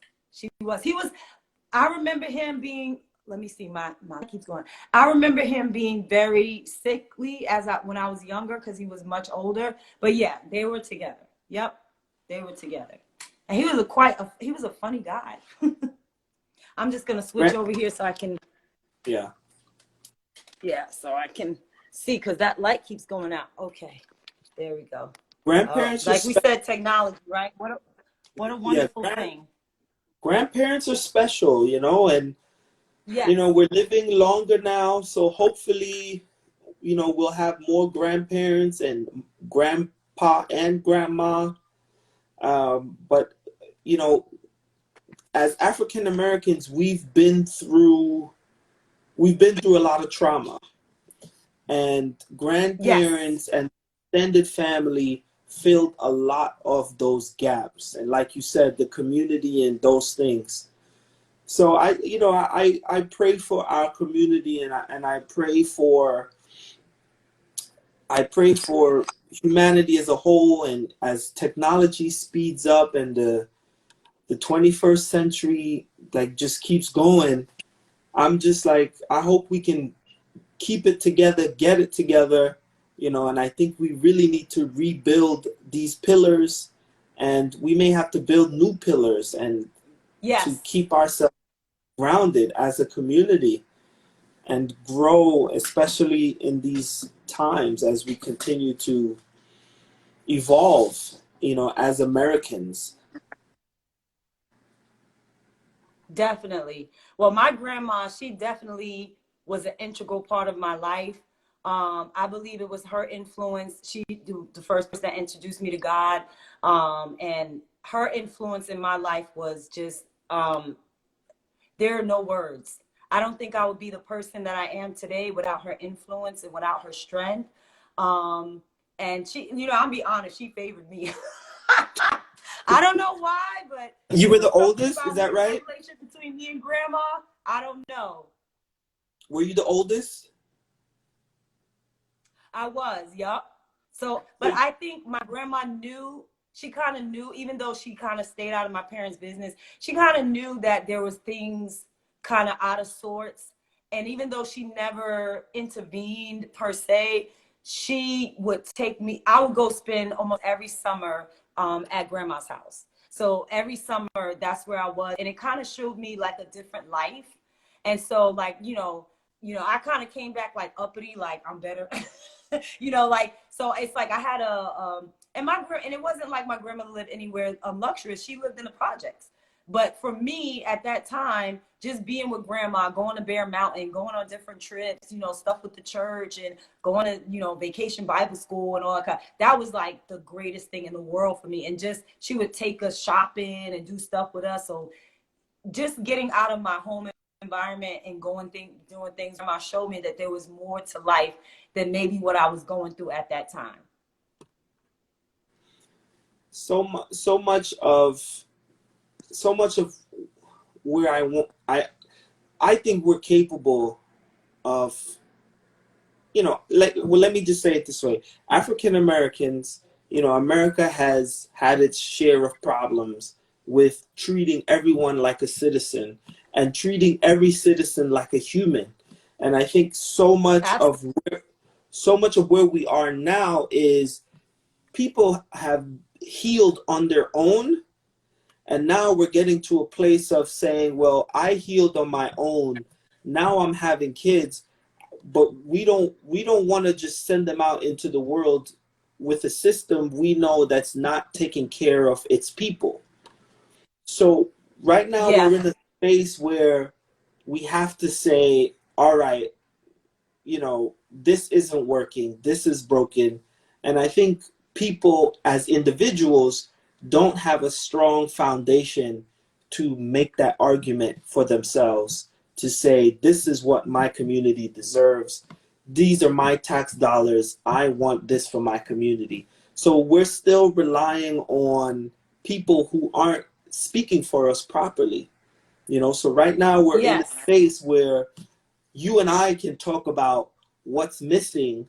I remember him being, let me see, my keeps going. I remember him being very sickly when I was younger because he was much older. But yeah, they were together. Yep, they were together. And he was a funny guy. I'm just gonna switch over here so I can. Yeah. Yeah, so I can see because that light keeps going out. Okay, there we go. Grandparents, like we said, technology, right? What a wonderful thing. Grandparents are special, and yes. We're living longer now, so hopefully, we'll have more grandparents and grandpa and grandma. But as African Americans, we've been through a lot of trauma, and grandparents and extended family filled a lot of those gaps, and like you said, the community and those things. So I pray for our community, and I pray for humanity as a whole, and as technology speeds up and the 21st century just keeps going, I'm just I hope we can keep it together, get it together, and I think we really need to rebuild these pillars, and we may have to build new pillars and to keep ourselves grounded as a community and grow, especially in these times as we continue to evolve, as Americans. Definitely. Well, my grandma, she definitely was an integral part of my life. I believe it was her influence. She the first person that introduced me to God. And her influence in my life was just, there are no words. I don't think I would be the person that I am today without her influence and without her strength. Um, and she, I'll be honest, she favored me. I don't know why, but You it were was the something oldest, is about that me, the right? relationship between me and grandma. I don't know. Were you the oldest? I was, yup. So, but So I think my grandma knew, she kind of knew, even though she kind of stayed out of my parents' business, she kind of knew that there was things kind of out of sorts. And even though she never intervened per se, she would take me, I would go spend almost every summer at grandma's house. So every summer, that's where I was. And it kind of showed me like a different life. And so like, I kind of came back like uppity, like I'm better. Like, so it's like I had and it wasn't like my grandmother lived anywhere luxurious. She lived in the projects. But for me at that time, just being with grandma, going to Bear Mountain, going on different trips, stuff with the church and going to, vacation Bible school and all that was like the greatest thing in the world for me. And just, she would take us shopping and do stuff with us. So just getting out of my home environment and doing things, grandma showed me that there was more to life than maybe what I was going through at that time. so much of where I think we're capable of, let me just say it this way. African Americans, America has had its share of problems with treating everyone like a citizen and treating every citizen like a human. And I think Absolutely. so much of where we are now is people have healed on their own, and now we're getting to a place of saying, well, I healed on my own, now I'm having kids, but we don't want to just send them out into the world with a system we know that's not taking care of its people. So right now Yeah. we're in a space where we have to say, all right, this isn't working, this is broken. And I think people as individuals don't have a strong foundation to make that argument for themselves, to say, this is what my community deserves. These are my tax dollars. I want this for my community. So we're still relying on people who aren't speaking for us properly. So right now we're in a Yes. space where you and I can talk about what's missing,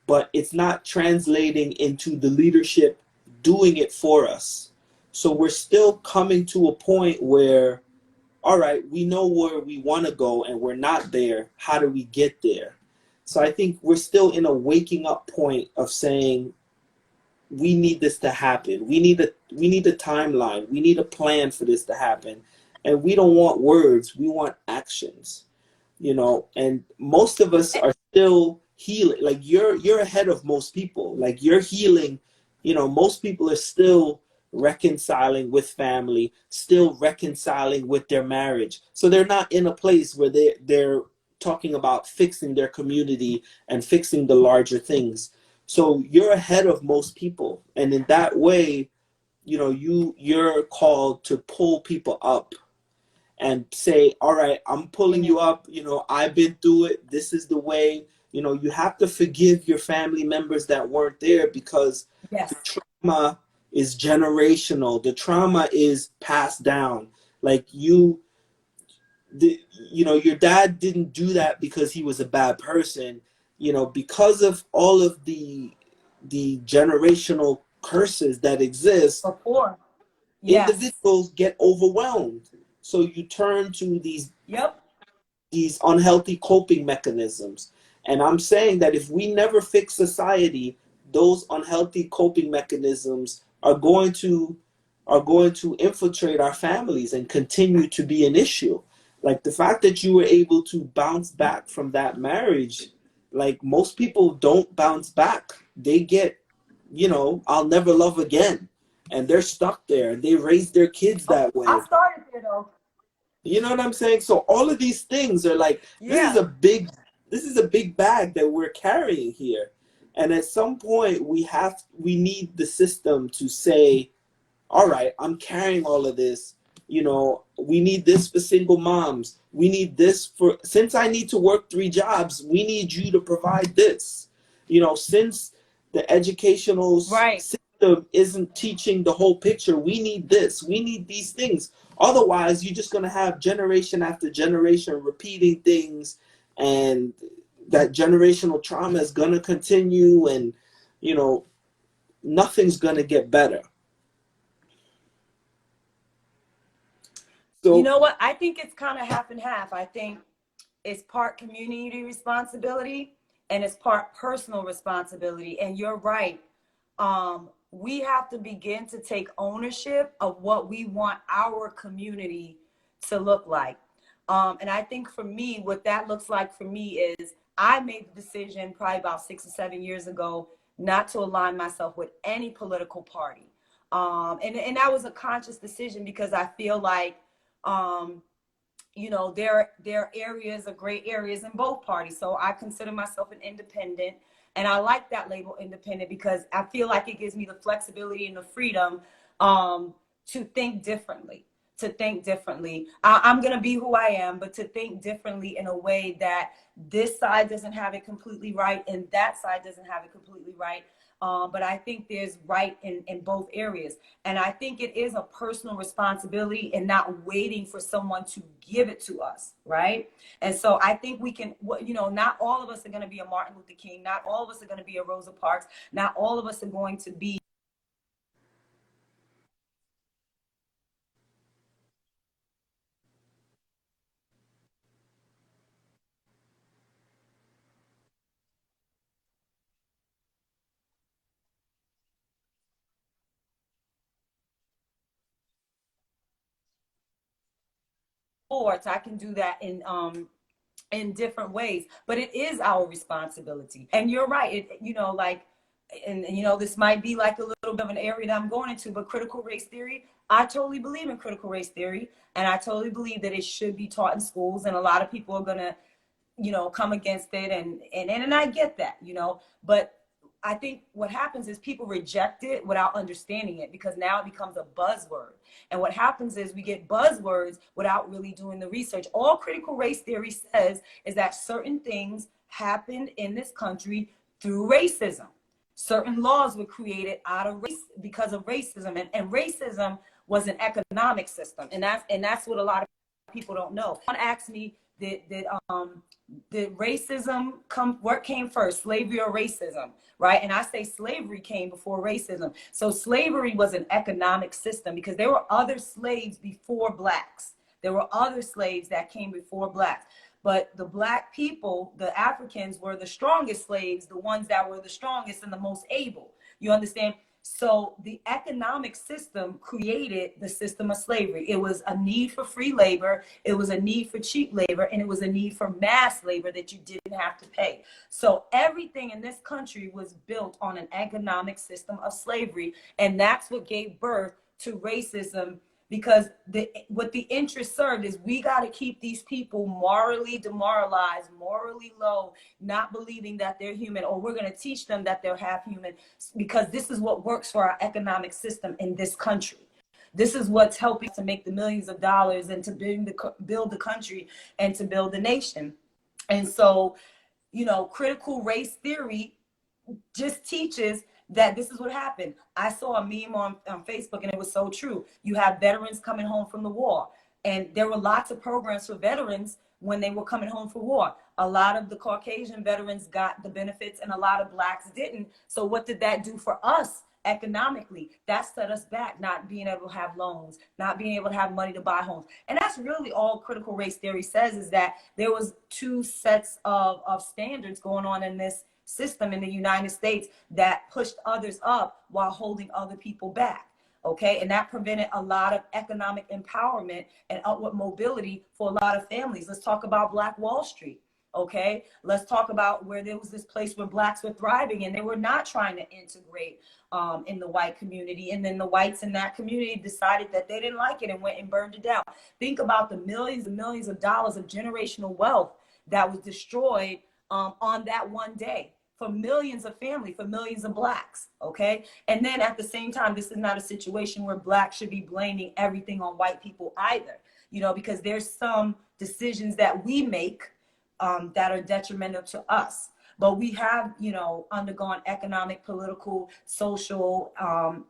but it's not translating into the leadership doing it for us. So we're still coming to a point where, all right, we know where we want to go and we're not there. How do we get there? So I think we're still in a waking up point of saying, we need this to happen. We need a timeline. We need a plan for this to happen. And we don't want words. We want actions. And most of us are still healing. Like you're ahead of most people. Like you're healing. Most people are still reconciling with family, still reconciling with their marriage. So they're not in a place where they're talking about fixing their community and fixing the larger things. So you're ahead of most people. And in that way, you're called to pull people up and say, all right, I'm pulling Amen. you up. I've been through it. This is the way. You have to forgive your family members that weren't there, because Yes. the trauma is generational. The trauma is passed down. Like your dad didn't do that because he was a bad person. Because of all of the generational curses that exist, Before. Yes. individuals get overwhelmed. So you turn to Yep. these unhealthy coping mechanisms. And I'm saying that if we never fix society, those unhealthy coping mechanisms are going to infiltrate our families and continue to be an issue. Like the fact that you were able to bounce back from that marriage, like most people don't bounce back. They get, I'll never love again. And they're stuck there. They raise their kids Oh, that I way. started there though. You know what I'm saying? So all of these things are like, Yeah. this is a big bag that we're carrying here. And at some point we need the system to say, all right, I'm carrying all of this. You know, we need this for single moms. We need this for, since I need to work 3 jobs, we need you to provide this. You know, since the educational Right. system isn't teaching the whole picture, we need this. We need these things. Otherwise, you're just going to have generation after generation repeating things, and that generational trauma is going to continue, and, you know, nothing's going to get better. You So, know what? I think it's kind of half and half. I think it's part community responsibility and it's part personal responsibility. And you're right. We have to begin to take ownership of what we want our community to look like. And I think for me, what that looks like for me is I made the decision probably about 6 or 7 years ago not to align myself with any political party. And that was a conscious decision because I feel like, you know, there are areas of gray areas in both parties. So I consider myself an independent, and I like that label independent because I feel like it gives me the flexibility and the freedom to think differently. To think differently. I'm gonna be who I am, but to think differently in a way that this side doesn't have it completely right and that side doesn't have it completely right. But I think there's right in both areas. And I think it is a personal responsibility and not waiting for someone to give it to us, right? And so I think we can, you know, not all of us are going to be a Martin Luther King. Not all of us are going to be a Rosa Parks. Not all of us are going to be sports. I can do that in different ways, but it is our responsibility. And you're right. It, you know, like, and you know, this might be like a little bit of an area that I'm going into, but critical race theory, I totally believe in critical race theory, and I totally believe that it should be taught in schools. And a lot of people are gonna, you know, come against it, and I get that, you know, but I think what happens is people reject it without understanding it because now it becomes a buzzword. And what happens is we get buzzwords without really doing the research. All critical race theory says is that certain things happened in this country through racism. Certain laws were created out of race because of racism, and racism was an economic system, and that's what a lot of people don't know. Someone asked me, did racism what came first, slavery or racism, right? And I say slavery came before racism. So slavery was an economic system because there were other slaves before blacks. There were other slaves that came before blacks. But the black people, the Africans, were the strongest slaves, the ones that were the strongest and the most able. You understand? So the economic system created the system of slavery. It was a need for free labor, it was a need for cheap labor, and it was a need for mass labor that you didn't have to pay. So everything in this country was built on an economic system of slavery, and that's what gave birth to racism. Because what the interest served is we got to keep these people morally demoralized, morally low, not believing that they're human, or we're going to teach them that they're half human, because this is what works for our economic system in this country. This is what's helping to make the millions of dollars and to build the country and to build the nation. And so, you know, critical race theory just teaches that this is what happened. I saw a meme on Facebook and it was so true. You have veterans coming home from the war, and there were lots of programs for veterans when they were coming home from war. A lot of the Caucasian veterans got the benefits and a lot of blacks didn't. So what did that do for us economically? That set us back, not being able to have loans, not being able to have money to buy homes. And that's really all critical race theory says, is that there was two sets of standards going on in this system in the United States that pushed others up while holding other people back. Okay, and that prevented a lot of economic empowerment and upward mobility for a lot of families. Let's talk about Black Wall Street. Okay, let's talk about where there was this place where blacks were thriving and they were not trying to integrate in the white community. And then the whites in that community decided that they didn't like it and went and burned it down. Think about the millions and millions of dollars of generational wealth that was destroyed on that one day for millions of families, for millions of blacks. Okay. And then at the same time, this is not a situation where blacks should be blaming everything on white people either, you know, because there's some decisions that we make that are detrimental to us. But we have, you know, undergone economic, political, social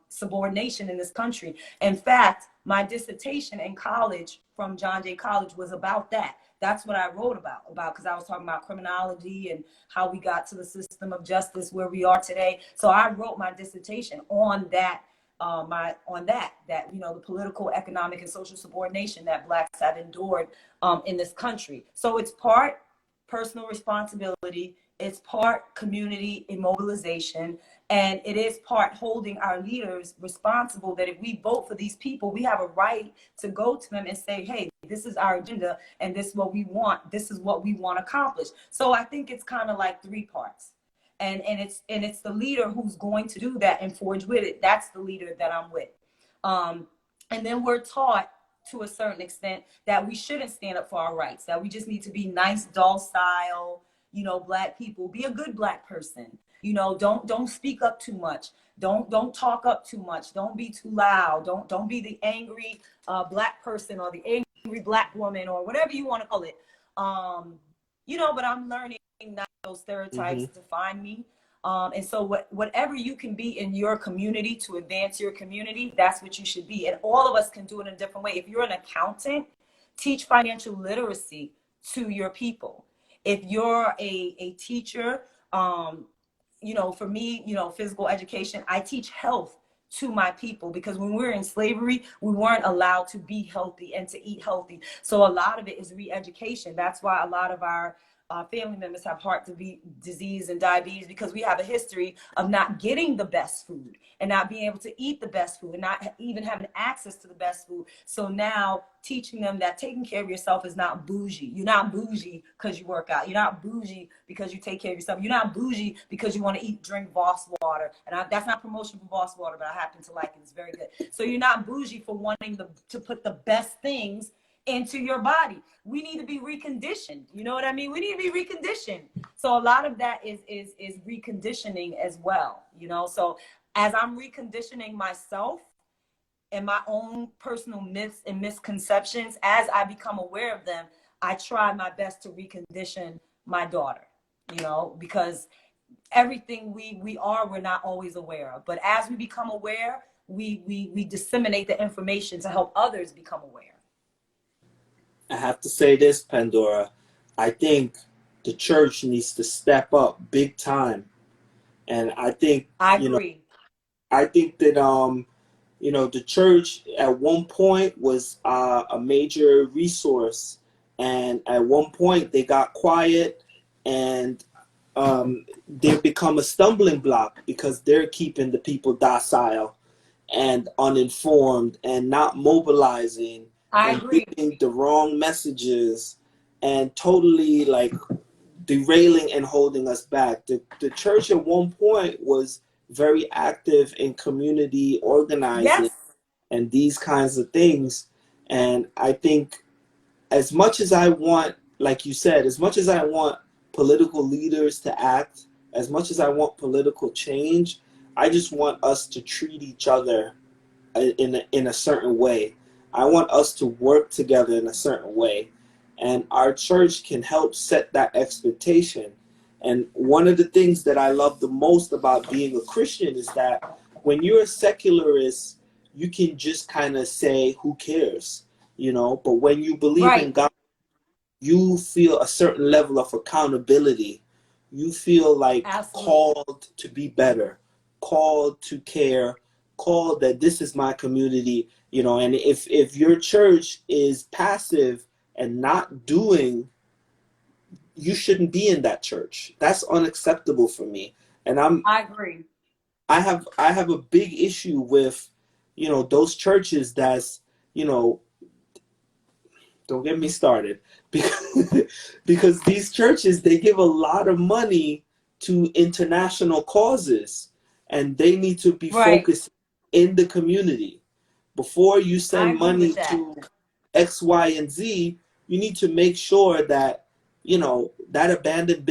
subordination in this country. In fact, my dissertation in college from John Jay College was about that. That's what I wrote about because I was talking about criminology and how we got to the system of justice where we are today. So I wrote my dissertation on that, that you know, the political, economic, and social subordination that blacks have endured in this country. So it's part personal responsibility, it's part community immobilization, and it is part holding our leaders responsible that if we vote for these people, we have a right to go to them and say, hey, this is our agenda and this is what we want. This is what we want accomplished. So I think it's kind of like three parts. And it's the leader who's going to do that and forge with it. That's the leader that I'm with. And then we're taught to a certain extent that we shouldn't stand up for our rights, that we just need to be nice, docile, you know, black people. Be a good black person. You know, don't speak up too much. Don't talk up too much. Don't be too loud. Don't be the angry black person or the angry black woman or whatever you want to call it. You know, but I'm learning not those stereotypes define me. And so whatever you can be in your community to advance your community, that's what you should be. And all of us can do it in a different way. If you're an accountant, teach financial literacy to your people. If you're a teacher, you know, for me, you know, physical education, I teach health to my people because when we were in slavery, we weren't allowed to be healthy and to eat healthy. So a lot of it is re-education. That's why a lot of our family members have heart disease and diabetes because we have a history of not getting the best food and not being able to eat the best food and not even having access to the best food. So now teaching them that taking care of yourself is not bougie. You're not bougie because you work out. You're not bougie because you take care of yourself. You're not bougie because you want to drink Voss water. And that's not promotion for Voss water, but I happen to like it. It's very good. So you're not bougie for wanting to put the best things into your body. We need to be reconditioned. You know what I mean? We need to be reconditioned. So a lot of that is reconditioning as well. You know, so as I'm reconditioning myself and my own personal myths and misconceptions, as I become aware of them, I try my best to recondition my daughter, you know, because everything we're not always aware of. But as we become aware, we disseminate the information to help others become aware. I have to say this, Pandora. I think the church needs to step up big time. And I think, I agree. I think that, you know, the church at one point was a major resource. And at one point they got quiet and they've become a stumbling block because they're keeping the people docile and uninformed and not mobilizing. I And agree. giving the wrong messages and totally like derailing and holding us back. The church at one point was very active in community organizing and these kinds of things. And I think as much as I want, like you said, as much as I want political leaders to act, as much as I want political change, I just want us to treat each other in a certain way. I want us to work together in a certain way. And our church can help set that expectation. And one of the things that I love the most about being a Christian is that when you're a secularist, you can just kind of say, who cares? You know, but when you believe in God, you feel a certain level of accountability. You feel like called to be better, called to care, called that this is my community, you know. And if your church is passive and not doing, you shouldn't be in that church. That's unacceptable for me. And I agree. I have a big issue with, you know, those churches that's, you know, Don't get me started. Because these churches, they give a lot of money to international causes, and they need to be Right. focused in the community. Before you I send agree money with that. to X, Y, and Z, you need to make sure that, that abandoned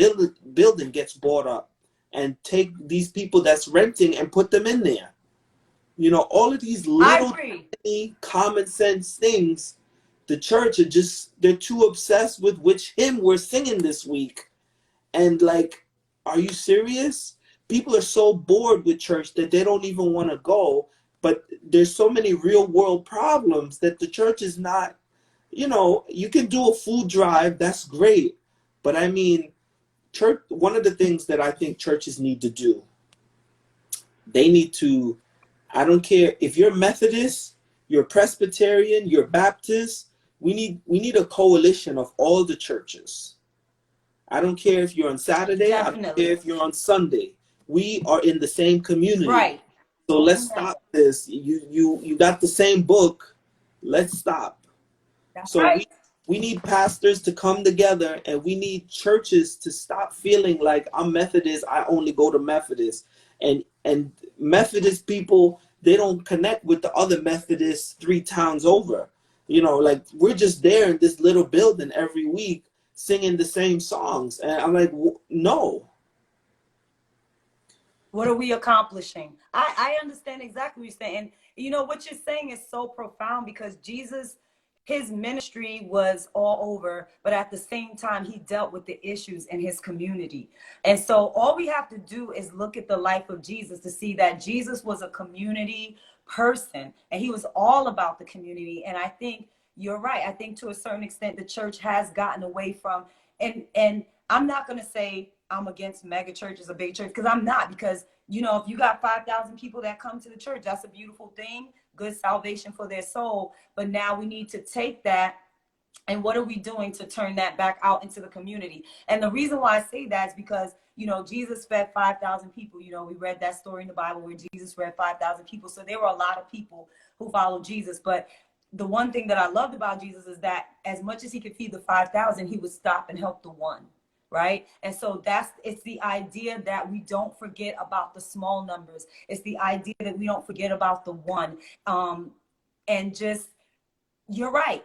building gets bought up, and take these people that's renting and put them in there. All of these I little agree. tiny common sense things, the church are they're too obsessed with which hymn we're singing this week. And like, are you serious? People are so bored with church that they don't even want to go. But there's so many real world problems that the church is not, you can do a food drive, that's great. But I mean, church, one of the things that I think churches need to do, they need to, I don't care if you're Methodist, you're Presbyterian, you're Baptist, we need a coalition of all the churches. I don't care if you're on Saturday, I don't care Definitely. if you're on Sunday. We are in the same community. Right. So let's Amen. stop this. You got the same book. Let's stop. That's So right. we need pastors to come together, and we need churches to stop feeling like I'm Methodist, I only go to Methodist. And Methodist people, they don't connect with the other Methodists 3 towns over. Like, we're just there in this little building every week singing the same songs. And I'm like, no. What are we accomplishing? I understand exactly what you're saying. And what you're saying is so profound, because Jesus, his ministry was all over, but at the same time, he dealt with the issues in his community. And so all we have to do is look at the life of Jesus to see that Jesus was a community person, and he was all about the community. And I think you're right. I think to a certain extent, the church has gotten away from, and I'm not going to say I'm against mega churches or big church, because I'm not, because if you got 5,000 people that come to the church, that's a beautiful thing, good salvation for their soul. But now we need to take that, and what are we doing to turn that back out into the community? And the reason why I say that is because Jesus fed 5,000 people. We read that story in the Bible where Jesus fed 5,000 people. So there were a lot of people who followed Jesus. But the one thing that I loved about Jesus is that as much as he could feed the 5,000, he would stop and help the one. Right. And so it's the idea that we don't forget about the small numbers. It's the idea that we don't forget about the one. And just, you're right.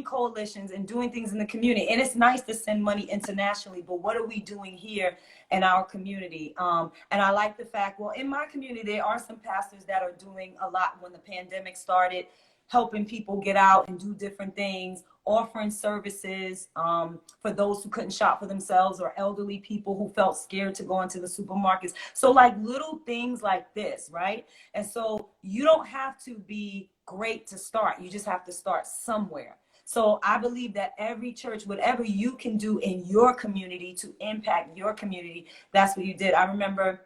Coalitions and doing things in the community. And it's nice to send money internationally, but what are we doing here in our community? And I like the fact, well, in my community, there are some pastors that are doing a lot when the pandemic started, helping people get out and do different things, offering services for those who couldn't shop for themselves, or elderly people who felt scared to go into the supermarkets. So like little things like this, right? And so you don't have to be great to start. You just have to start somewhere. So I believe that every church, whatever you can do in your community to impact your community, that's what you did. I remember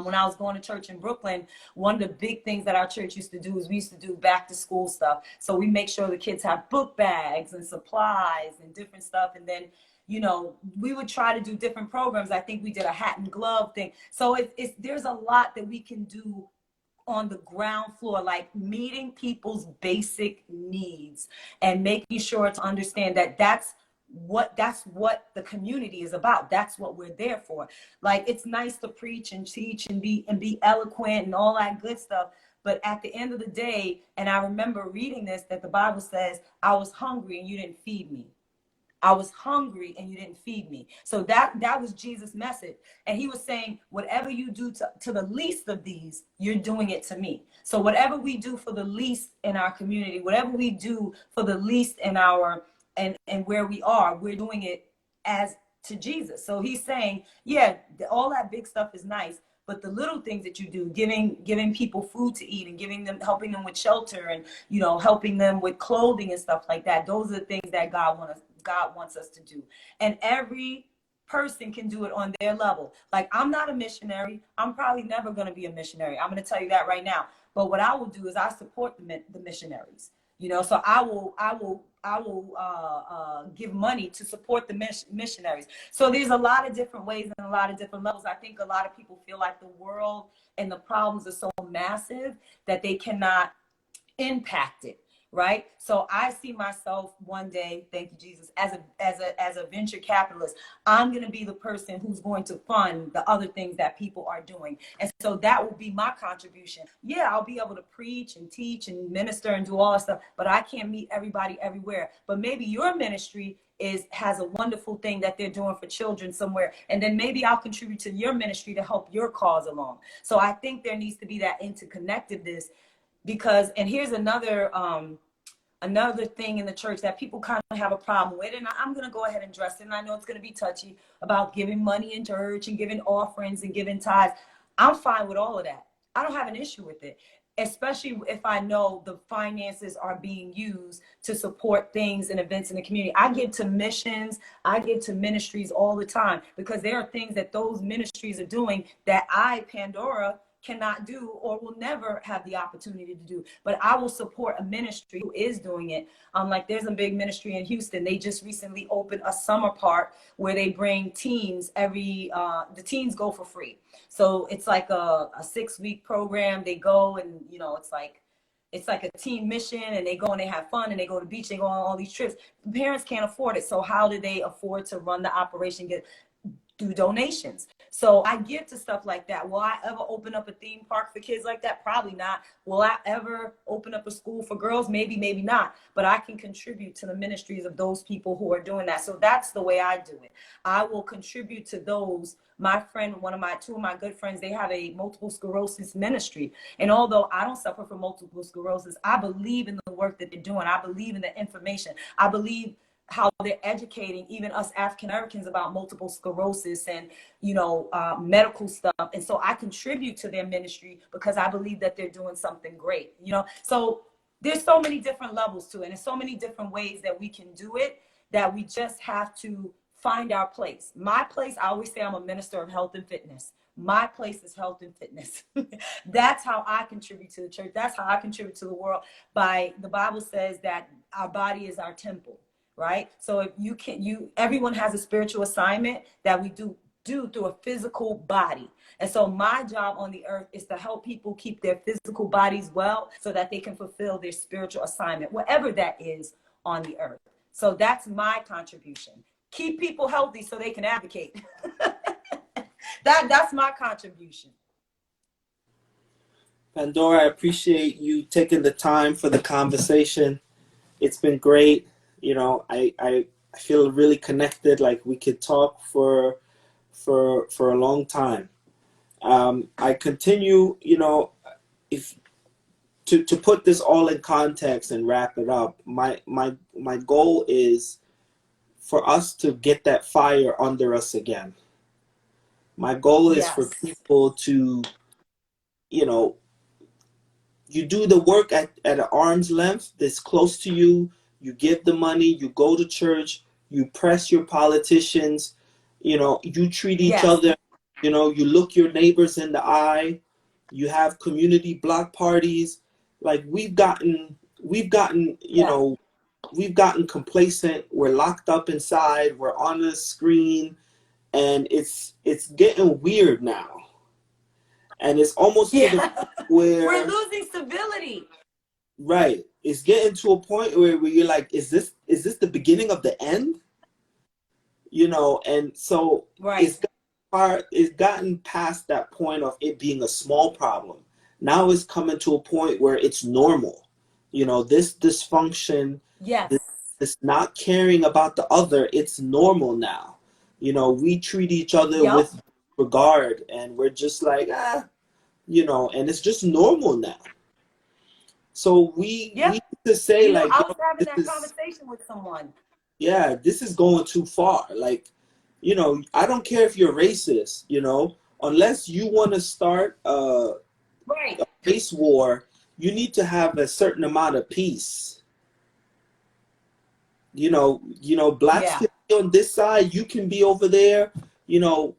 when I was going to church in Brooklyn, one of the big things that our church used to do is we used to do back to school stuff. So we make sure the kids have book bags and supplies and different stuff. And then, we would try to do different programs. I think we did a hat and glove thing. So there's a lot that we can do on the ground floor, like meeting people's basic needs and making sure to understand that that's what the community is about. That's what we're there for. Like, it's nice to preach and teach and be eloquent and all that good stuff, but at the end of the day, and I remember reading this, that the Bible says, I was hungry and you didn't feed me. I was hungry and you didn't feed me. So that was Jesus' message. And he was saying, whatever you do to the least of these, you're doing it to me. So whatever we do for the least in our community, whatever we do for the least in our, and where we are, we're doing it as to Jesus. So he's saying, yeah, all that big stuff is nice, but the little things that you do, giving people food to eat and helping them with shelter and, helping them with clothing and stuff like that. Those are the things that God wants us to do. And every person can do it on their level. Like, I'm not a missionary. I'm probably never going to be a missionary. I'm going to tell you that right now. But what I will do is I support the missionaries. So I will give money to support the missionaries. So there's a lot of different ways and a lot of different levels. I think a lot of people feel like the world and the problems are so massive that they cannot impact it. right? So I see myself one day, thank you, Jesus, as a venture capitalist. I'm going to be the person who's going to fund the other things that people are doing. And so that will be my contribution. Yeah, I'll be able to preach and teach and minister and do all that stuff, but I can't meet everybody everywhere. But maybe your ministry has a wonderful thing that they're doing for children somewhere, and then maybe I'll contribute to your ministry to help your cause along. So I think there needs to be that interconnectedness, because, and here's another thing in the church that people kind of have a problem with, and I'm going to go ahead and address it, and I know it's going to be touchy, about giving money in church and giving offerings and giving tithes. I'm fine with all of that. I don't have an issue with it, especially if I know the finances are being used to support things and events in the community. I give to missions, I give to ministries all the time, because there are things that those ministries are doing that I, Pandora, cannot do or will never have the opportunity to do. But I will support a ministry who is doing it. Like there's a big ministry in Houston. They just recently opened a summer park where they bring teens the teens go for free. So it's like a 6-week program. They go and, you know, it's like a team mission, and they go and they have fun, and they go to the beach, they go on all these trips. Parents can't afford it. So how do they afford to run the operation? Do donations. So I give to stuff like that. Will I ever open up a theme park for kids like that? Probably not. Will I ever open up a school for girls? Maybe, maybe not. But I can contribute to the ministries of those people who are doing that. So that's the way I do it. I will contribute to those. My friend, two of my good friends, they have a multiple sclerosis ministry. And although I don't suffer from multiple sclerosis, I believe in the work that they're doing. I believe in the information. I believe how they're educating even us African Americans about multiple sclerosis and, you know, medical stuff. And so I contribute to their ministry because I believe that they're doing something great, you know. So there's so many different levels to it, and so many different ways that we can do it, that we just have to find our place. My place, I always say I'm a minister of health and fitness. My place is health and fitness. That's how I contribute to the church. That's how I contribute to the world. The Bible says that our body is our temple. Right? So if everyone has a spiritual assignment that we do through a physical body. And so my job on the earth is to help people keep their physical bodies well so that they can fulfill their spiritual assignment, whatever that is on the earth. So that's my contribution. Keep people healthy so they can advocate. That's my contribution. Pandora, I appreciate you taking the time for the conversation. It's been great. You know, I feel really connected, like we could talk for a long time. I continue, you know, if to put this all in context and wrap it up, my goal is for us to get that fire under us again. My goal is for people to, you know, you do the work at an arm's length that's close to you. You give the money, you go to church, you press your politicians, you know, you treat each other, you know, you look your neighbors in the eye, you have community block parties. Like we've gotten, you know, we've gotten complacent. We're locked up inside, we're on the screen, and it's getting weird now. And it's almost to the point where we're losing civility. Right. It's getting to a point where you're like, is this the beginning of the end? You know, and so it's gotten past that point of it being a small problem. Now it's coming to a point where it's normal. You know, this dysfunction, this not caring about the other, it's normal now. You know, we treat each other with regard, and we're just like, you know, and it's just normal now. So we need to say, like, I was having that conversation with someone. Yeah, this is going too far. Like, you know, I don't care if you're racist, you know, unless you want to start a race war, you need to have a certain amount of peace. You know, blacks can be on this side, you can be over there, you know,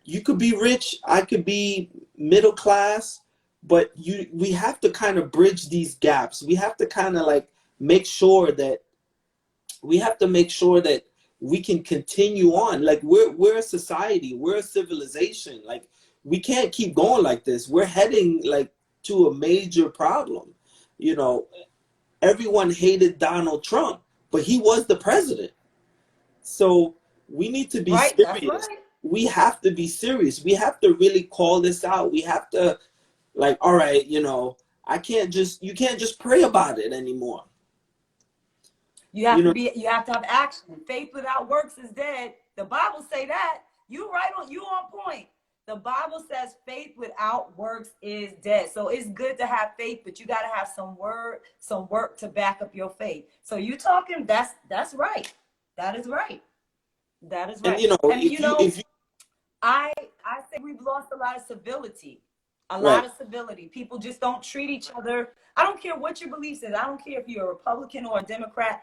you could be rich, I could be middle class. But we have to kind of bridge these gaps. We have to kind of like make sure that we can continue on. Like we're a society, we're a civilization. Like we can't keep going like this. We're heading like to a major problem, you know. everyone hated Donald Trump, but he was the president. So we need to be Right, that's serious. right. We have to be serious. We have to really call this out. We have to, like, all right, you can't just pray about it anymore. You have to have action. Faith without works is dead. The Bible say that. You on point. The Bible says faith without works is dead. So it's good to have faith, but you got to have some work to back up your faith. So you talking, that's right. That is right. That is right. And if you I say we've lost a lot of civility. A right. lot of civility. People just don't treat each other. I don't care what your beliefs is. I don't care if you're a Republican or a Democrat.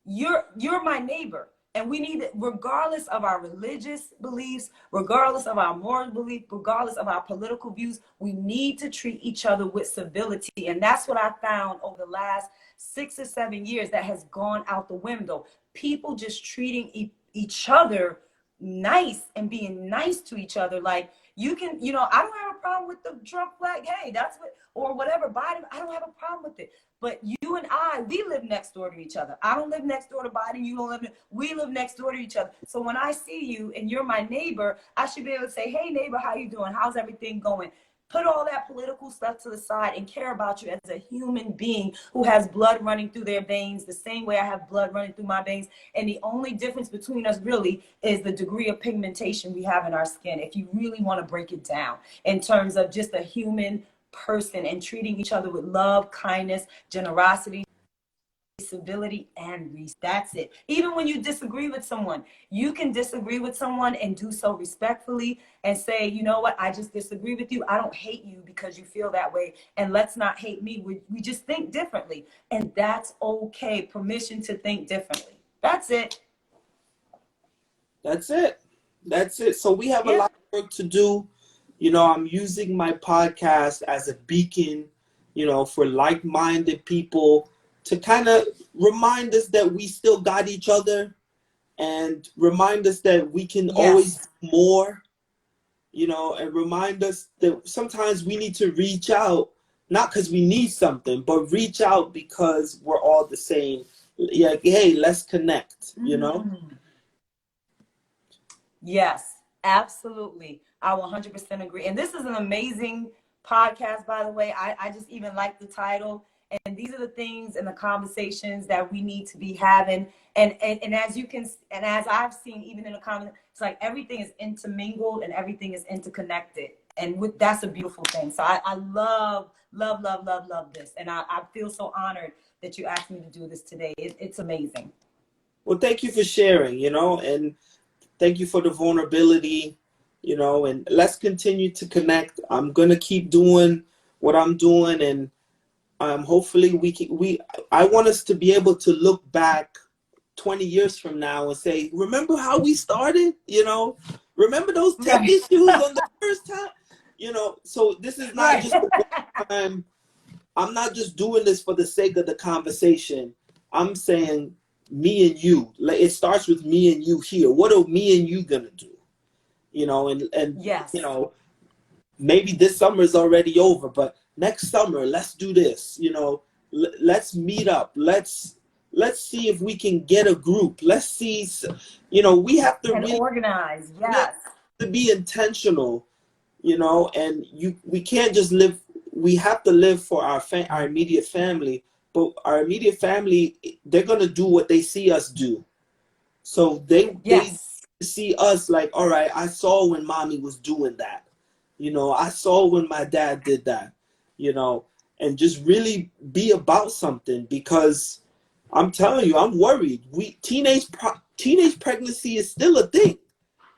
You're my neighbor. And we need, regardless of our religious beliefs, regardless of our moral belief, regardless of our political views, we need to treat each other with civility. And that's what I found over the last 6 or 7 years that has gone out the window. People just treating each other nice and being nice to each other. Like, you can, I don't have a problem with the Trump flag. Hey, that's what, or whatever, Biden, I don't have a problem with it. But you and we live next door to each other. I don't live next door to Biden. You don't live, we live next door to each other. So when I see you and you're my neighbor, I should be able to say, hey, neighbor, how you doing? How's everything going? Put all that political stuff to the side and care about you as a human being who has blood running through their veins the same way I have blood running through my veins. And the only difference between us really is the degree of pigmentation we have in our skin, if you really want to break it down in terms of just a human person and treating each other with love, kindness, generosity, civility, and respect. That's it. Even when you disagree with someone, you can disagree with someone and do so respectfully and say, you know what, I just disagree with you. I don't hate you because you feel that way, and let's not hate me. We just think differently, and that's okay. Permission to think differently. That's it. That's it. That's it. So we have a lot of work to do. I'm using my podcast as a beacon, for like-minded people to kind of remind us that we still got each other and remind us that we can always do more, and remind us that sometimes we need to reach out, not because we need something, but reach out because we're all the same. Yeah, hey, let's connect, Yes, absolutely. I 100% agree. And this is an amazing podcast, by the way. I just even like the title. And these are the things and the conversations that we need to be having. And as you can, and as I've seen, even in the comments, it's like everything is intermingled and everything is interconnected. And that's a beautiful thing. So I love this. And I feel so honored that you asked me to do this today. It's amazing. Well, thank you for sharing, and thank you for the vulnerability, and let's continue to connect. I'm going to keep doing what I'm doing, and hopefully I want us to be able to look back 20 years from now and say, remember how we started? Remember those tech issues on the first time? So this is not just one time. I'm not just doing this for the sake of the conversation. I'm saying me and you. It starts with me and you here. What are me and you gonna do? And yes. Maybe this summer is already over, but next summer, let's do this. Let's meet up. Let's see if we can get a group. Let's see. We have to really organize. Yes. To be intentional. And we can't just live. We have to live for our immediate family. But our immediate family, they're gonna do what they see us do. So they see us like, all right, I saw when mommy was doing that. I saw when my dad did that. And just really be about something, because I'm telling you, I'm worried. Teenage pregnancy is still a thing.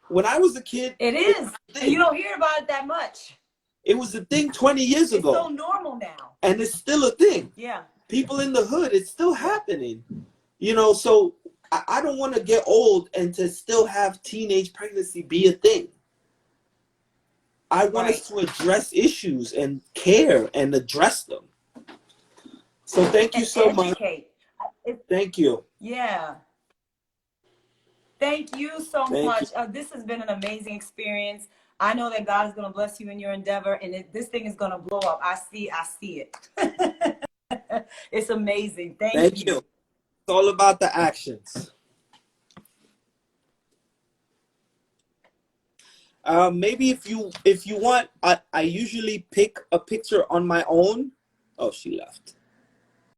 When I was a kid, it is. And you don't hear about it that much. It was a thing 20 years ago. It's so normal now. And it's still a thing. Yeah. People in the hood, it's still happening. So I don't want to get old and to still have teenage pregnancy be a thing. I want us to address issues and care and address them. So thank you so much. Thank you. Yeah. Thank you so much. This has been an amazing experience. I know that God is going to bless you in your endeavor, and this thing is going to blow up. I see it. It's amazing. Thank Thank you. you. It's all about the actions. Maybe if you want, I usually pick a picture on my own. Oh, she left.